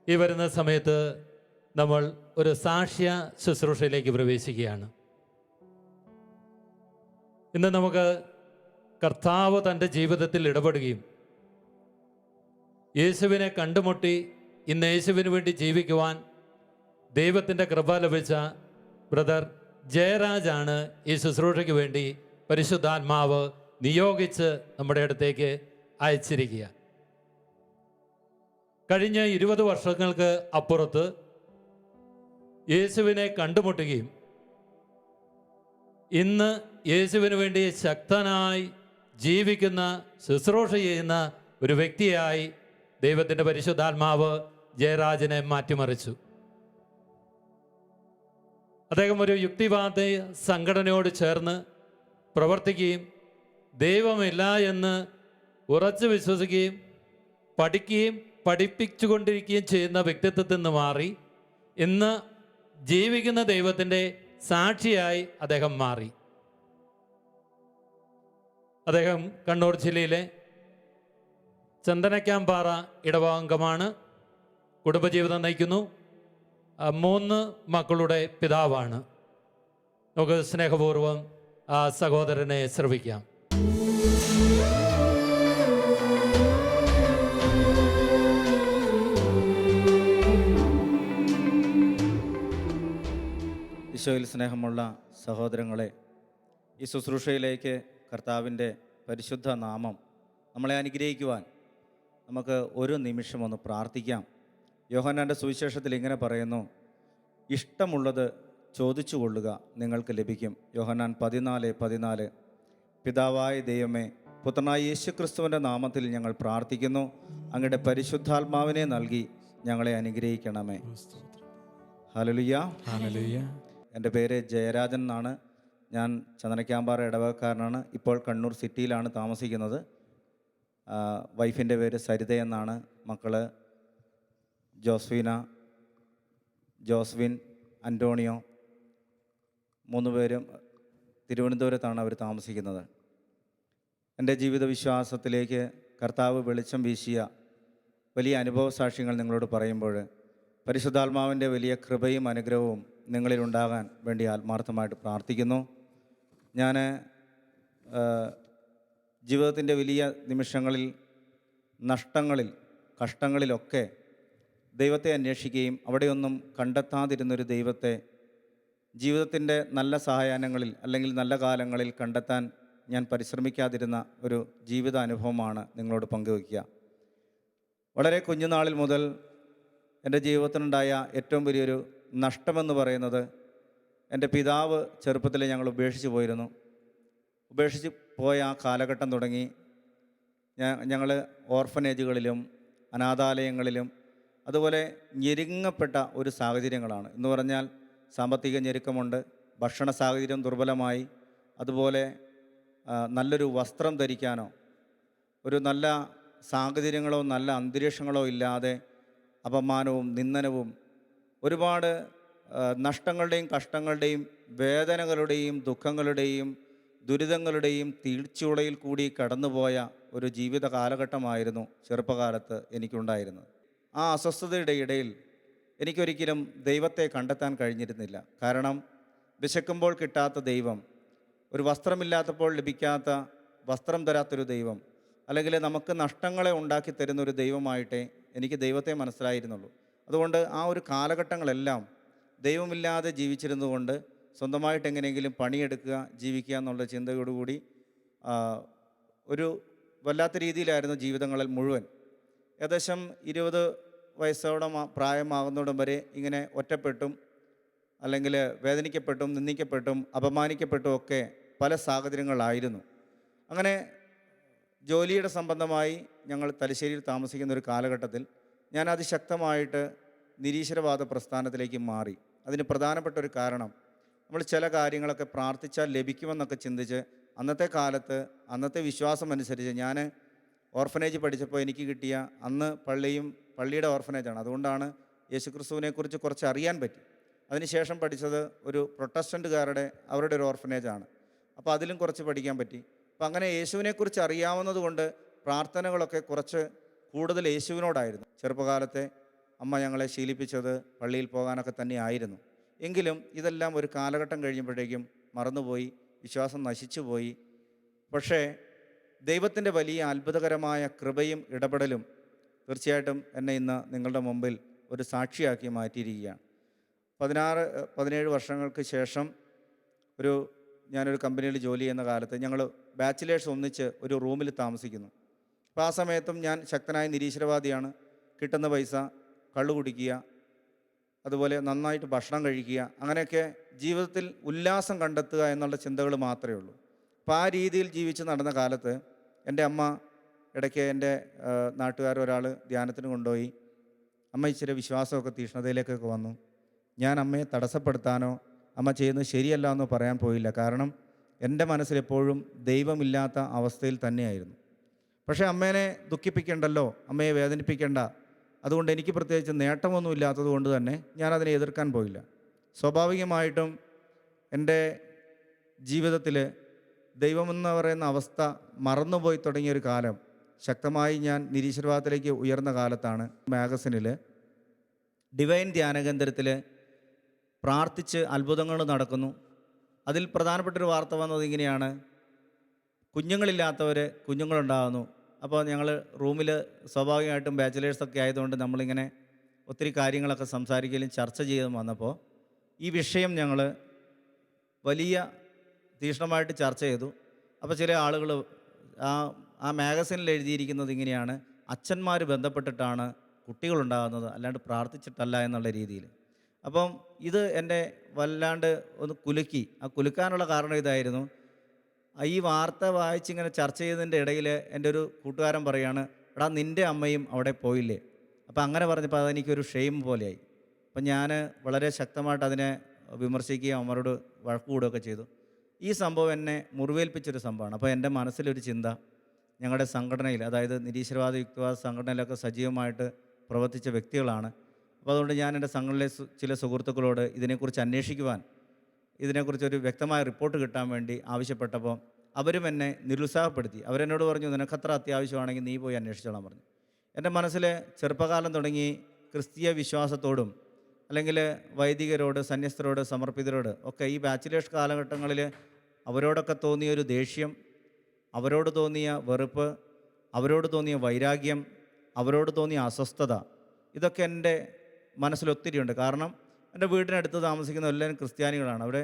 ഈ വരുന്ന സമയത്ത് നമ്മൾ ഒരു സാക്ഷ്യ ശുശ്രൂഷയിലേക്ക് പ്രവേശിക്കുകയാണ്. ഇന്ന് നമുക്ക് കർത്താവ് തൻ്റെ ജീവിതത്തിൽ ഇടപെടുകയും യേശുവിനെ കണ്ടുമുട്ടി ഇന്ന് യേശുവിന് വേണ്ടി ജീവിക്കുവാൻ ദൈവത്തിൻ്റെ കൃപ ലഭിച്ച ബ്രദർ ജയരാജാണ് ഈ ശുശ്രൂഷയ്ക്ക് വേണ്ടി പരിശുദ്ധാത്മാവ് നിയോഗിച്ച് നമ്മുടെ അടുത്തേക്ക് അയച്ചിരിക്കുക. കഴിഞ്ഞ 20 വർഷങ്ങൾക്ക് അപ്പുറത്ത് യേശുവിനെ കണ്ടുമുട്ടുകയും ഇന്ന് യേശുവിന് വേണ്ടി ശക്തനായി ജീവിക്കുന്ന ശുശ്രൂഷ ചെയ്യുന്ന ഒരു വ്യക്തിയായി ദൈവത്തിൻ്റെ പരിശുദ്ധാത്മാവ് ജയരാജനെ മാറ്റിമറിച്ചു. അദ്ദേഹം ഒരു യുക്തിവാദ സംഘടനയോട് ചേർന്ന് പ്രവർത്തിക്കുകയും ദൈവമില്ല എന്ന് ഉറച്ചു വിശ്വസിക്കുകയും പഠിക്കുകയും പഠിപ്പിച്ചുകൊണ്ടിരിക്കുകയും ചെയ്യുന്ന വ്യക്തിത്വത്തിൽ നിന്ന് മാറി ഇന്ന് ജീവിക്കുന്ന ദൈവത്തിൻ്റെ സാക്ഷിയായി അദ്ദേഹം മാറി. അദ്ദേഹം കണ്ണൂർ ജില്ലയിലെ ചന്ദനക്കാംപാറ ഇടവകാംഗമാണ്. കുടുംബജീവിതം നയിക്കുന്നു. 3 മക്കളുടെ പിതാവാണ്. നമുക്ക് സ്നേഹപൂർവ്വം ആ സഹോദരനെ ശ്രവിക്കാം. ഈശോയിൽ സ്നേഹമുള്ള സഹോദരങ്ങളെ, ഈ ശുശ്രൂഷയിലേക്ക് കർത്താവിൻ്റെ പരിശുദ്ധ നാമം നമ്മളെ അനുഗ്രഹിക്കുവാൻ നമുക്ക് ഒരു നിമിഷം ഒന്ന് പ്രാർത്ഥിക്കാം. യോഹന്നാൻ്റെ സുവിശേഷത്തിൽ ഇങ്ങനെ പറയുന്നു, ഇഷ്ടമുള്ളത് ചോദിച്ചു കൊള്ളുക, നിങ്ങൾക്ക് ലഭിക്കും. യോഹന്നാൻ 14:14. പിതാവായ ദൈവമേ, പുത്രനായ യേശുക്രിസ്തുവിൻ്റെ നാമത്തിൽ ഞങ്ങൾ പ്രാർത്ഥിക്കുന്നു, അങ്ങയുടെ പരിശുദ്ധാത്മാവിനെ നൽകി ഞങ്ങളെ അനുഗ്രഹിക്കണമേ. Hallelujah, hallelujah. എൻ്റെ പേര് ജയരാജൻ എന്നാണ്. ഞാൻ ചന്ദനക്കാംപാറ ഇടവകക്കാരനാണ്. ഇപ്പോൾ കണ്ണൂർ സിറ്റിയിലാണ് താമസിക്കുന്നത്. വൈഫിൻ്റെ പേര് സരിത എന്നാണ്. മക്കൾ ജോസ്ഫീന, ജോസ്വിൻ, അൻ്റോണിയോ, 3 പേരും തിരുവനന്തപുരത്താണ് അവർ താമസിക്കുന്നത്. എൻ്റെ ജീവിത വിശ്വാസത്തിലേക്ക് കർത്താവ് വെളിച്ചം വീശിയ വലിയ അനുഭവ സാക്ഷ്യങ്ങൾ നിങ്ങളോട് പറയുമ്പോൾ പരിശുദ്ധാത്മാവിൻ്റെ വലിയ കൃപയും അനുഗ്രഹവും നിങ്ങളിലുണ്ടാകാൻ വേണ്ടി ആത്മാർത്ഥമായിട്ട് പ്രാർത്ഥിക്കുന്നു. ഞാൻ ജീവിതത്തിൻ്റെ വലിയ നിമിഷങ്ങളിൽ, നഷ്ടങ്ങളിൽ, കഷ്ടങ്ങളിലൊക്കെ ദൈവത്തെ അന്വേഷിക്കുകയും അവിടെയൊന്നും കണ്ടെത്താതിരുന്നൊരു ദൈവത്തെ ജീവിതത്തിൻ്റെ നല്ല സായാഹ്നങ്ങളിൽ അല്ലെങ്കിൽ നല്ല കാലങ്ങളിൽ കണ്ടെത്താൻ ഞാൻ പരിശ്രമിക്കാതിരുന്ന ഒരു ജീവിത അനുഭവമാണ് നിങ്ങളോട് പങ്കുവയ്ക്കുക. വളരെ കുഞ്ഞുനാളിൽ മുതൽ എൻ്റെ ജീവിതത്തിനുണ്ടായ ഏറ്റവും വലിയൊരു നഷ്ടമെന്ന് പറയുന്നത്, എൻ്റെ പിതാവ് ചെറുപ്പത്തിൽ ഞങ്ങൾ ഉപേക്ഷിച്ച് പോയിരുന്നു. ഉപേക്ഷിച്ച് പോയ ആ കാലഘട്ടം തുടങ്ങി ഞങ്ങൾ ഓർഫനേജുകളിലും അനാഥാലയങ്ങളിലും അതുപോലെ ഞെരുങ്ങപ്പെട്ട ഒരു സാഹചര്യങ്ങളാണ്. എന്ന് പറഞ്ഞാൽ സാമ്പത്തിക ഞെരുക്കമുണ്ട്, ഭക്ഷണ സാഹചര്യം ദുർബലമായി, അതുപോലെ നല്ലൊരു വസ്ത്രം ധരിക്കാനോ ഒരു നല്ല സാഹചര്യങ്ങളോ നല്ല അന്തരീക്ഷങ്ങളോ ഇല്ലാതെ അപമാനവും നിന്ദനവും ഒരുപാട് നഷ്ടങ്ങളുടെയും കഷ്ടങ്ങളുടെയും വേദനകളുടെയും ദുഃഖങ്ങളുടെയും ദുരിതങ്ങളുടെയും തീഴ്ചയുടയിൽ കൂടി കടന്നുപോയ ഒരു ജീവിത കാലഘട്ടമായിരുന്നു ചെറുപ്പകാലത്ത് എനിക്കുണ്ടായിരുന്നത്. ആ അസ്വസ്ഥതയുടെ ഇടയിൽ എനിക്കൊരിക്കലും ദൈവത്തെ കണ്ടെത്താൻ കഴിഞ്ഞിരുന്നില്ല. കാരണം വിശക്കുമ്പോൾ കിട്ടാത്ത ദൈവം, ഒരു വസ്ത്രമില്ലാത്തപ്പോൾ ലഭിക്കാത്ത വസ്ത്രം തരാത്തൊരു ദൈവം, അല്ലെങ്കിൽ നമുക്ക് നഷ്ടങ്ങളെ ഉണ്ടാക്കി തരുന്നൊരു ദൈവമായിട്ടേ എനിക്ക് ദൈവത്തെ മനസ്സിലായിരുന്നുള്ളൂ. അതുകൊണ്ട് ആ ഒരു കാലഘട്ടങ്ങളെല്ലാം ദൈവമില്ലാതെ ജീവിച്ചിരുന്നുകൊണ്ട് സ്വന്തമായിട്ട് എങ്ങനെയെങ്കിലും പണിയെടുക്കുക, ജീവിക്കുക എന്നുള്ള ചിന്തയോടുകൂടി ഒരു വല്ലാത്ത രീതിയിലായിരുന്നു ജീവിതങ്ങളിൽ മുഴുവൻ. ഏകദേശം 20 വയസ്സോടെ പ്രായമാകുന്നോടും വരെ ഇങ്ങനെ ഒറ്റപ്പെട്ടും അല്ലെങ്കിൽ വേദനിക്കപ്പെട്ടും നിന്ദിക്കപ്പെട്ടും അപമാനിക്കപ്പെട്ടും ഒക്കെ പല സാഹചര്യങ്ങളായിരുന്നു. അങ്ങനെ ജോലിയുടെ സംബന്ധമായി ഞങ്ങൾ തലശ്ശേരിയിൽ താമസിക്കുന്ന ഒരു കാലഘട്ടത്തിൽ ഞാൻ അതിശക്തമായിട്ട് നിരീശ്വരവാദ പ്രസ്ഥാനത്തിലേക്ക് മാറി. അതിന് പ്രധാനപ്പെട്ട ഒരു കാരണം, നമ്മൾ ചില കാര്യങ്ങളൊക്കെ പ്രാർത്ഥിച്ചാൽ ലഭിക്കുമെന്നൊക്കെ ചിന്തിച്ച് അന്നത്തെ കാലത്ത് അന്നത്തെ വിശ്വാസം അനുസരിച്ച് ഞാൻ ഓർഫനേജ് പഠിച്ചപ്പോൾ എനിക്ക് കിട്ടിയ, അന്ന് പള്ളിയുടെ ഓർഫനേജാണ്, അതുകൊണ്ടാണ് യേശുക്രിസ്തുവിനെക്കുറിച്ച് കുറച്ച് അറിയാൻ പറ്റി. അതിനുശേഷം പഠിച്ചത് ഒരു പ്രൊട്ടസ്റ്റൻ്റുകാരുടെ അവരുടെ ഒരു ഓർഫനേജാണ്. അപ്പോൾ അതിലും കുറച്ച് പഠിക്കാൻ പറ്റി. അപ്പം അങ്ങനെ യേശുവിനെക്കുറിച്ച് അറിയാവുന്നത് കൊണ്ട് പ്രാർത്ഥനകളൊക്കെ കുറച്ച് കൂടുതൽ യേശുവിനോടായിരുന്നു. ചെറുപ്പകാലത്തെ അമ്മ ഞങ്ങളെ ശീലിപ്പിച്ചത് പള്ളിയിൽ പോകാനൊക്കെ തന്നെയായിരുന്നു. എങ്കിലും ഇതെല്ലാം ഒരു കാലഘട്ടം കഴിയുമ്പോഴേക്കും മറന്നുപോയി, വിശ്വാസം നശിച്ചുപോയി. പക്ഷേ ദൈവത്തിൻ്റെ വലിയ അത്ഭുതകരമായ കൃപയും ഇടപെടലും തീർച്ചയായിട്ടും എന്നെ ഇന്ന് നിങ്ങളുടെ മുമ്പിൽ ഒരു സാക്ഷിയാക്കി മാറ്റിയിരിക്കുകയാണ്. 17 വർഷങ്ങൾക്ക് ശേഷം ഞാനൊരു കമ്പനിയിൽ ജോലി ചെയ്യുന്ന കാലത്ത് ഞങ്ങൾ ബാച്ചിലേഴ്സ് ഒന്നിച്ച് ഒരു റൂമിൽ താമസിക്കുന്നു. അപ്പോൾ ആ സമയത്തും ഞാൻ ശക്തനായ നിരീശ്വരവാദിയാണ്. കിട്ടുന്ന പൈസ കള്ളു കുടിക്കുക, അതുപോലെ നന്നായിട്ട് ഭക്ഷണം കഴിക്കുക, അങ്ങനെയൊക്കെ ജീവിതത്തിൽ ഉല്ലാസം കണ്ടെത്തുക എന്നുള്ള ചിന്തകൾ മാത്രമേ ഉള്ളൂ. അപ്പോൾ ആ രീതിയിൽ ജീവിച്ച് നടന്ന കാലത്ത് എൻ്റെ അമ്മ ഇടയ്ക്ക് എൻ്റെ നാട്ടുകാരൊരാൾ ധ്യാനത്തിന് കൊണ്ടുപോയി. അമ്മ ഇച്ചിരി വിശ്വാസമൊക്കെ തീഷ്ണതയിലേക്കൊക്കെ വന്നു. ഞാൻ അമ്മയെ തടസ്സപ്പെടുത്താനോ അമ്മ ചെയ്യുന്നത് ശരിയല്ല എന്ന് പറയാൻ പോയില്ല. കാരണം എൻ്റെ മനസ്സിലെപ്പോഴും ദൈവമില്ലാത്ത അവസ്ഥയിൽ തന്നെയായിരുന്നു. പക്ഷേ അമ്മേനെ ദുഃഖിപ്പിക്കേണ്ടല്ലോ, അമ്മയെ വേദനിപ്പിക്കേണ്ട, അതുകൊണ്ട് എനിക്ക് പ്രത്യേകിച്ച് നേട്ടമൊന്നും ഇല്ലാത്തത് കൊണ്ട് തന്നെ ഞാനതിനെ എതിർക്കാൻ പോയില്ല. സ്വാഭാവികമായിട്ടും എൻ്റെ ജീവിതത്തിൽ ദൈവമെന്ന് പറയുന്ന അവസ്ഥ മറന്നുപോയി തുടങ്ങിയൊരു കാലം, ശക്തമായി ഞാൻ നിരീശ്വരവാദത്തിലേക്ക് ഉയർന്ന കാലത്താണ് മാഗസിനിൽ ഡിവൈൻ ധ്യാനകേന്ദ്രത്തിൽ പ്രാർത്ഥിച്ച് അത്ഭുതങ്ങൾ നടക്കുന്നു. അതിൽ പ്രധാനപ്പെട്ടൊരു വാർത്ത വന്നത് ഇങ്ങനെയാണ്: കുഞ്ഞുങ്ങളില്ലാത്തവർ കുഞ്ഞുങ്ങളുണ്ടാകുന്നു. അപ്പോൾ ഞങ്ങൾ റൂമിൽ സ്വാഭാവികമായിട്ടും ബാച്ചിലേഴ്സൊക്കെ ആയതുകൊണ്ട് നമ്മളിങ്ങനെ ഒത്തിരി കാര്യങ്ങളൊക്കെ സംസാരിക്കലും ചർച്ച ചെയ്തും വന്നപ്പോൾ ഈ വിഷയം ഞങ്ങൾ വലിയ തീക്ഷ്ണമായിട്ട് ചർച്ച ചെയ്തു. അപ്പോൾ ചില ആളുകൾ ആ മാഗസിനിൽ എഴുതിയിരിക്കുന്നത് ഇങ്ങനെയാണ്: അച്ഛന്മാർ ബന്ധപ്പെട്ടിട്ടാണ് കുട്ടികളുണ്ടാകുന്നത്, അല്ലാണ്ട് പ്രാർത്ഥിച്ചിട്ടല്ല എന്നുള്ള രീതിയിൽ. അപ്പം ഇത് എന്നെ വല്ലാണ്ട് ഒന്ന് കുലുക്കി. ആ കുലുക്കാനുള്ള കാരണം ഇതായിരുന്നു: ഈ വാർത്ത വായിച്ചിങ്ങനെ ചർച്ച ചെയ്തതിൻ്റെ ഇടയിൽ എൻ്റെ ഒരു കൂട്ടുകാരൻ പറയുകയാണ്, എടാ നിൻ്റെ അമ്മയും അവിടെ പോയില്ലേ? അപ്പം അങ്ങനെ പറഞ്ഞപ്പോൾ അതെനിക്കൊരു ഷെയിം പോലെയായി. അപ്പം ഞാൻ വളരെ ശക്തമായിട്ട് അതിനെ വിമർശിക്കുകയും അവരോട് വഴക്ക് കൂടുകയൊക്കെ ചെയ്തു. ഈ സംഭവം എന്നെ മുറിവേൽപ്പിച്ചൊരു സംഭവമാണ്. അപ്പോൾ എൻ്റെ മനസ്സിലൊരു ചിന്ത, ഞങ്ങളുടെ സംഘടനയിൽ, അതായത് നിരീശ്വരവാദ യുക്തിവാദ സംഘടനയിലൊക്കെ സജീവമായിട്ട് പ്രവർത്തിച്ച വ്യക്തികളാണ്. അപ്പോൾ അതുകൊണ്ട് ഞാൻ എൻ്റെ സംഘടനയിലെ ചില സുഹൃത്തുക്കളോട് ഇതിനെക്കുറിച്ച് അന്വേഷിക്കുവാൻ, ഇതിനെക്കുറിച്ചൊരു വ്യക്തമായ റിപ്പോർട്ട് കിട്ടാൻ വേണ്ടി ആവശ്യപ്പെട്ടപ്പോൾ അവരും എന്നെ നിരുത്സാഹപ്പെടുത്തി. അവരെന്നോട് പറഞ്ഞു, നിനക്കത്ര അത്യാവശ്യമാണെങ്കിൽ നീ പോയി അന്വേഷിച്ചോളാൻ പറഞ്ഞു. എൻ്റെ മനസ്സിൽ ചെറുപ്പകാലം തുടങ്ങി ക്രിസ്തീയ വിശ്വാസത്തോടും അല്ലെങ്കിൽ വൈദികരോട്, സന്യസ്തരോട്, സമർപ്പിതരോട് ഒക്കെ ഈ ബാച്ചിലേഴ്സ് കാലഘട്ടങ്ങളിൽ അവരോടൊക്കെ തോന്നിയൊരു ദേഷ്യം, അവരോട് തോന്നിയ വെറുപ്പ്, അവരോട് തോന്നിയ വൈരാഗ്യം, അവരോട് തോന്നിയ അസ്വസ്ഥത, ഇതൊക്കെ എൻ്റെ മനസ്സിലൊത്തിരിയുണ്ട്. കാരണം എൻ്റെ വീടിനടുത്ത് താമസിക്കുന്ന എല്ലാവരും ക്രിസ്ത്യാനികളാണ്. അവിടെ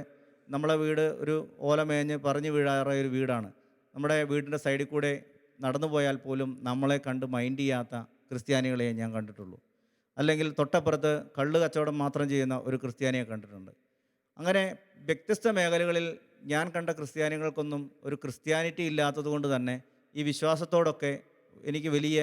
നമ്മളെ വീട് ഒരു ഓലമേഞ്ഞ് പറഞ്ഞു വീഴാറായ ഒരു വീടാണ്. നമ്മുടെ വീടിൻ്റെ സൈഡിൽ കൂടെ നടന്നു പോയാൽ പോലും നമ്മളെ കണ്ട് മൈൻഡ് ചെയ്യാത്ത ക്രിസ്ത്യാനികളെ ഞാൻ കണ്ടിട്ടുള്ളൂ. അല്ലെങ്കിൽ തൊട്ടപ്പുറത്ത് കള്ള് കച്ചവടം മാത്രം ചെയ്യുന്ന ഒരു ക്രിസ്ത്യാനിയെ കണ്ടിട്ടുണ്ട്. അങ്ങനെ വ്യത്യസ്ത മേഖലകളിൽ ഞാൻ കണ്ട ക്രിസ്ത്യാനികൾക്കൊന്നും ഒരു ക്രിസ്ത്യാനിറ്റി ഇല്ലാത്തത് കൊണ്ട് തന്നെ ഈ വിശ്വാസത്തോടൊക്കെ എനിക്ക് വലിയ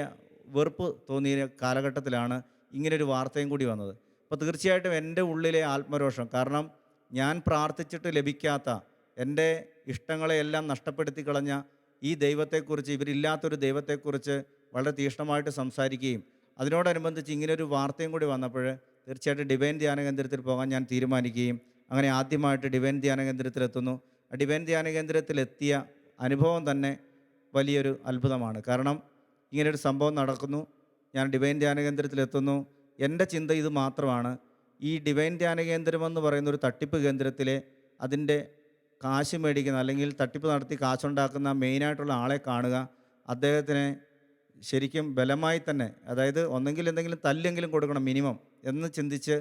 വെറുപ്പ് തോന്നിയ കാലഘട്ടത്തിലാണ് ഇങ്ങനൊരു വാർത്തയും കൂടി വന്നത്. അപ്പോൾ തീർച്ചയായിട്ടും എൻ്റെ ഉള്ളിലെ ആത്മരോഷം, കാരണം ഞാൻ പ്രാർത്ഥിച്ചിട്ട് ലഭിക്കാത്ത, എൻ്റെ ഇഷ്ടങ്ങളെയെല്ലാം നഷ്ടപ്പെടുത്തി കളഞ്ഞ ഈ ദൈവത്തെക്കുറിച്ച്, ഇവരില്ലാത്തൊരു ദൈവത്തെക്കുറിച്ച് വളരെ തീക്ഷ്ണമായിട്ട് സംസാരിക്കുകയും അതിനോടനുബന്ധിച്ച് ഇങ്ങനൊരു വാർത്തയും കൂടി വന്നപ്പോൾ തീർച്ചയായിട്ടും ഡിവൈൻ ധ്യാന കേന്ദ്രത്തിൽ പോകാൻ ഞാൻ തീരുമാനിക്കുകയും അങ്ങനെ ആദ്യമായിട്ട് ഡിവൈൻ ധ്യാന കേന്ദ്രത്തിലെത്തുന്നു. ആ ഡിവൈൻ ധ്യാന കേന്ദ്രത്തിലെത്തിയ അനുഭവം തന്നെ വലിയൊരു അത്ഭുതമാണ്. കാരണം ഇങ്ങനൊരു സംഭവം നടക്കുന്നു, ഞാൻ ഡിവൈൻ ധ്യാന കേന്ദ്രത്തിലെത്തുന്നു. എൻ്റെ ചിന്ത ഇത് മാത്രമാണ്: ഈ ഡിവൈൻ ധ്യാന കേന്ദ്രമെന്ന് പറയുന്ന ഒരു തട്ടിപ്പ് കേന്ദ്രത്തിലെ അതിൻ്റെ കാശ് മേടിക്കുന്ന, അല്ലെങ്കിൽ തട്ടിപ്പ് നടത്തി കാശുണ്ടാക്കുന്ന മെയിനായിട്ടുള്ള ആളെ കാണുക, അദ്ദേഹത്തിനെ ശരിക്കും ബലമായി തന്നെ, അതായത് ഒന്നെങ്കിൽ എന്തെങ്കിലും തല്ലെങ്കിലും കൊടുക്കണം മിനിമം എന്ന് ചിന്തിച്ച്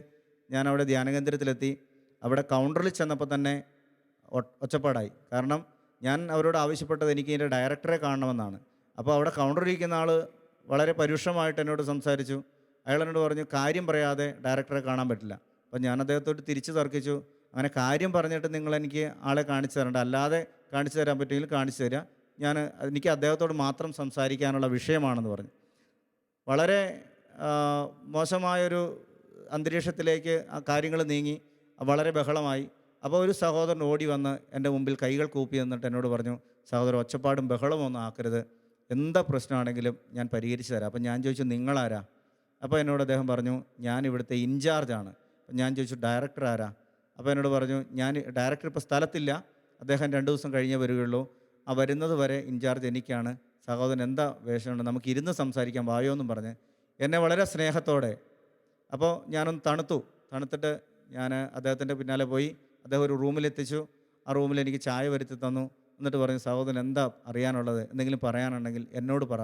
ഞാൻ അവിടെ ധ്യാനകേന്ദ്രത്തിലെത്തി. അവിടെ കൗണ്ടറിൽ ചെന്നപ്പോൾ തന്നെ ഒച്ചപ്പാടായി. കാരണം ഞാൻ അവരോട് ആവശ്യപ്പെട്ടത് എനിക്ക് ഇതിൻ്റെ ഡയറക്ടറെ കാണണമെന്നാണ്. അപ്പോൾ അവിടെ കൗണ്ടറിലിരിക്കുന്ന ആൾ വളരെ പരുഷമായിട്ട് എന്നോട് സംസാരിച്ചു. അയാൾ എന്നോട് പറഞ്ഞു, കാര്യം പറയാതെ ഡയറക്ടറെ കാണാൻ പറ്റില്ല. അപ്പോൾ ഞാൻ അദ്ദേഹത്തോട് തിരിച്ചു തർക്കിച്ചു, അങ്ങനെ കാര്യം പറഞ്ഞിട്ട് എനിക്ക് ആളെ കാണിച്ചു തരണ്ട, അല്ലാതെ കാണിച്ചു തരാൻ പറ്റുമെങ്കിൽ കാണിച്ചു തരിക, എനിക്ക് അദ്ദേഹത്തോട് മാത്രം സംസാരിക്കാനുള്ള വിഷയമാണെന്ന് പറഞ്ഞു. വളരെ മോശമായൊരു അന്തരീക്ഷത്തിലേക്ക് ആ കാര്യങ്ങൾ നീങ്ങി, വളരെ ബഹളമായി. അപ്പോൾ ഒരു സഹോദരൻ ഓടി വന്ന് എൻ്റെ മുമ്പിൽ കൈകൾ കൂപ്പി നിന്നിട്ട് എന്നോട് പറഞ്ഞു, സഹോദരൻ ഒച്ചപ്പാടും ബഹളമൊന്നും ആക്കരുത്, എന്താ പ്രശ്നമാണെങ്കിലും ഞാൻ പരിഹരിച്ചു തരാം. അപ്പം ഞാൻ ചോദിച്ചു, നിങ്ങളാരാ? അപ്പോൾ എന്നോട് അദ്ദേഹം പറഞ്ഞു, ഞാൻ ഇവിടുത്തെ ഇൻചാർജാണ്. അപ്പം ഞാൻ ചോദിച്ചു, ഡയറക്ടർ ആരാ? അപ്പോൾ എന്നോട് പറഞ്ഞു, ഞാൻ ഡയറക്ടർ ഇപ്പോൾ സ്ഥലത്തില്ല, അദ്ദേഹം 2 ദിവസം കഴിഞ്ഞേ വരികയുള്ളൂ, ആ വരുന്നത് വരെ ഇൻചാർജ് എനിക്കാണ്. സഹോദരൻ എന്താ വേഷമുണ്ട്, നമുക്ക് ഇരുന്ന് സംസാരിക്കാൻ വായോ എന്നും പറഞ്ഞ് എന്നെ വളരെ സ്നേഹത്തോടെ അപ്പോൾ ഞാനൊന്ന് തണുത്തിട്ട് ഞാൻ അദ്ദേഹത്തിൻ്റെ പിന്നാലെ പോയി. അദ്ദേഹം ഒരു റൂമിലെത്തിച്ചു. ആ റൂമിൽ എനിക്ക് ചായ വരുത്തി തന്നു. എന്നിട്ട് പറഞ്ഞു, സഹോദരൻ എന്താ അറിയാനുള്ളത്, എന്തെങ്കിലും പറയാനുണ്ടെങ്കിൽ എന്നോട് പറ,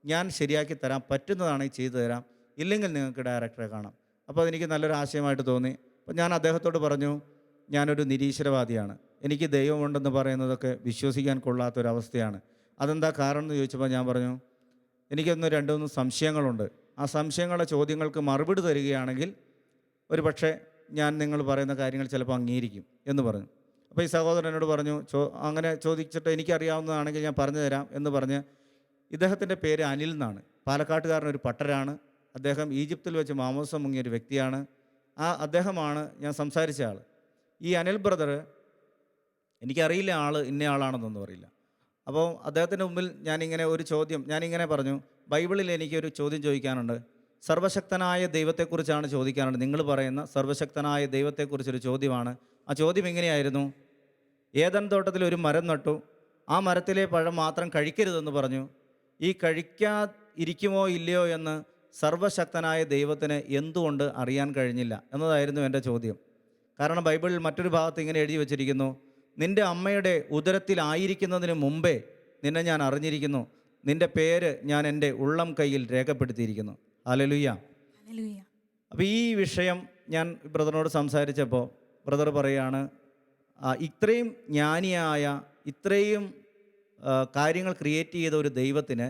ഞാൻ ശരിയാക്കി തരാം, പറ്റുന്നതാണെങ്കിൽ ചെയ്തു തരാം, ഇല്ലെങ്കിൽ നിങ്ങൾക്ക് ഡയറക്ടറെ കാണാം. അപ്പോൾ അതെനിക്ക് നല്ലൊരു ആശയമായിട്ട് തോന്നി. അപ്പോൾ ഞാൻ അദ്ദേഹത്തോട് പറഞ്ഞു, ഞാനൊരു നിരീശ്വരവാദിയാണ്, എനിക്ക് ദൈവമുണ്ടെന്ന് പറയുന്നതൊക്കെ വിശ്വസിക്കാൻ കൊള്ളാത്തൊരവസ്ഥയാണ്. അതെന്താ കാരണം എന്ന് ചോദിച്ചപ്പോൾ ഞാൻ പറഞ്ഞു, എനിക്കൊന്ന് രണ്ടൊന്ന് സംശയങ്ങളുണ്ട്. ആ സംശയങ്ങളുടെ ചോദ്യങ്ങൾക്ക് മറുപടി തരികയാണെങ്കിൽ ഒരു പക്ഷേ ഞാൻ നിങ്ങൾ പറയുന്ന കാര്യങ്ങൾ ചിലപ്പോൾ അംഗീകരിക്കും എന്ന് പറഞ്ഞു. അപ്പോൾ ഈ സഹോദരൻ എന്നോട് പറഞ്ഞു, അങ്ങനെ ചോദിച്ചിട്ട് എനിക്കറിയാവുന്നതാണെങ്കിൽ ഞാൻ പറഞ്ഞു തരാം എന്ന് പറഞ്ഞ്. ഇദ്ദേഹത്തിൻ്റെ പേര് അനിൽ എന്നാണ്. പാലക്കാട്ടുകാരനൊരു പട്ടരാണ്. അദ്ദേഹം ഈജിപ്തിൽ വെച്ച് മാമോസം മുങ്ങിയ ഒരു വ്യക്തിയാണ്. അദ്ദേഹമാണ് ഞാൻ സംസാരിച്ച ആൾ. ഈ അനിൽ ബ്രദർ, എനിക്കറിയില്ല ഇന്നയാളാണെന്നൊന്നും അറിയില്ല. അപ്പോൾ അദ്ദേഹത്തിൻ്റെ മുമ്പിൽ ഞാനിങ്ങനെ പറഞ്ഞു, ബൈബിളിൽ എനിക്കൊരു ചോദ്യം ചോദിക്കാനുണ്ട്, സർവശക്തനായ ദൈവത്തെക്കുറിച്ചാണ് ചോദിക്കാനുള്ളത്. നിങ്ങൾ പറയുന്ന സർവശക്തനായ ദൈവത്തെക്കുറിച്ചൊരു ചോദ്യമാണ്. ആ ചോദ്യം ഇങ്ങനെയായിരുന്നു, ഏദൻ തോട്ടത്തിൽ ഒരു മരം നട്ടു, ആ മരത്തിലെ പഴം മാത്രം കഴിക്കരുതെന്ന് പറഞ്ഞു. ഈ കഴിക്കാതിരിക്കുമോ ഇല്ലയോ എന്ന് സർവശക്തനായ ദൈവത്തിന് എന്തുകൊണ്ട് അറിയാൻ കഴിഞ്ഞില്ല എന്നതായിരുന്നു എൻ്റെ ചോദ്യം. കാരണം ബൈബിളിൽ മറ്റൊരു ഭാഗത്ത് ഇങ്ങനെ എഴുതി വച്ചിരിക്കുന്നു, നിൻ്റെ അമ്മയുടെ ഉദരത്തിലായിരിക്കുന്നതിന് മുമ്പേ നിന്നെ ഞാൻ അറിഞ്ഞിരിക്കുന്നു, നിൻ്റെ പേര് ഞാൻ എൻ്റെ ഉള്ളം കയ്യിൽ രേഖപ്പെടുത്തിയിരിക്കുന്നു. ഹല്ലേലൂയ. അപ്പോൾ ഈ വിഷയം ഞാൻ ബ്രദറിനോട് സംസാരിച്ചപ്പോൾ ബ്രദർ പറയുകയാണ്, ഇത്രയും ജ്ഞാനിയായ, ഇത്രയും കാര്യങ്ങൾ ക്രിയേറ്റ് ചെയ്ത ഒരു ദൈവത്തിന്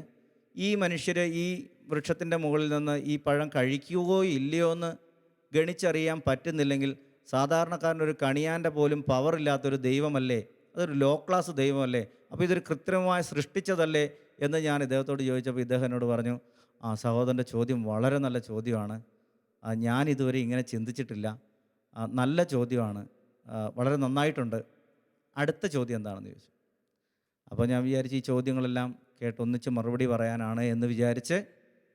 ഈ മനുഷ്യർ ഈ വൃക്ഷത്തിൻ്റെ മുകളിൽ നിന്ന് ഈ പഴം കഴിക്കുകയോ ഇല്ലയോ എന്ന് ഗണിച്ചറിയാൻ പറ്റുന്നില്ലെങ്കിൽ സാധാരണക്കാരനൊരു കണിയാൻ്റെ പോലും പവറില്ലാത്തൊരു ദൈവമല്ലേ, അതൊരു ലോ ക്ലാസ് ദൈവമല്ലേ, അപ്പോൾ ഇതൊരു കൃത്രിമമായി സൃഷ്ടിച്ചതല്ലേ എന്ന് ഞാൻ ഇദ്ദേഹത്തോട് ചോദിച്ചപ്പോൾ ഇദ്ദേഹം എന്നോട് പറഞ്ഞു, സഹോദരൻ്റെ ചോദ്യം വളരെ നല്ല ചോദ്യമാണ്, ഞാൻ ഇതുവരെ ഇങ്ങനെ ചിന്തിച്ചിട്ടില്ല, നല്ല ചോദ്യമാണ്, വളരെ നന്നായിട്ടുണ്ട്, അടുത്ത ചോദ്യം എന്താണെന്ന് ചോദിച്ചു. അപ്പോൾ ഞാൻ വിചാരിച്ച് ഈ ചോദ്യങ്ങളെല്ലാം കേട്ട് ഒന്നിച്ച് മറുപടി പറയാനാണ് എന്ന് വിചാരിച്ച്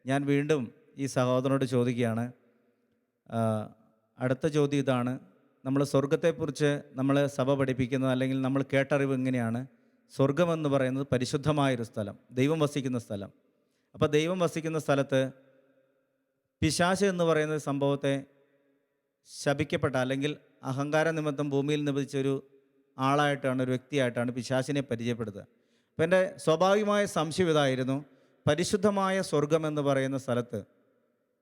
ഞാൻ വീണ്ടും ഈ സഹോദരനോട് ചോദിക്കുകയാണ്. അടുത്ത ചോദ്യം ഇതാണ്, നമ്മൾ സ്വർഗത്തെക്കുറിച്ച് നമ്മൾ സഭ പഠിപ്പിക്കുന്നത് അല്ലെങ്കിൽ നമ്മൾ കേട്ടറിവ് ഇങ്ങനെയാണ്, സ്വർഗമെന്ന് പറയുന്നത് പരിശുദ്ധമായൊരു സ്ഥലം, ദൈവം വസിക്കുന്ന സ്ഥലം. അപ്പോൾ ദൈവം വസിക്കുന്ന സ്ഥലത്ത് പിശാച് എന്ന് പറയുന്ന സംഭവത്തെ ശപിക്കപ്പെട്ട അല്ലെങ്കിൽ അഹങ്കാര നിമിത്തം ഭൂമിയിൽ നിബന്ധിച്ചൊരു ആളായിട്ടാണ്, ഒരു വ്യക്തിയായിട്ടാണ് പിശാചിനെ പരിചയപ്പെടുത്തുക. അപ്പോൾ എൻ്റെ സ്വാഭാവികമായ സംശയം ഇതായിരുന്നു, പരിശുദ്ധമായ സ്വർഗമെന്ന് പറയുന്ന സ്ഥലത്ത്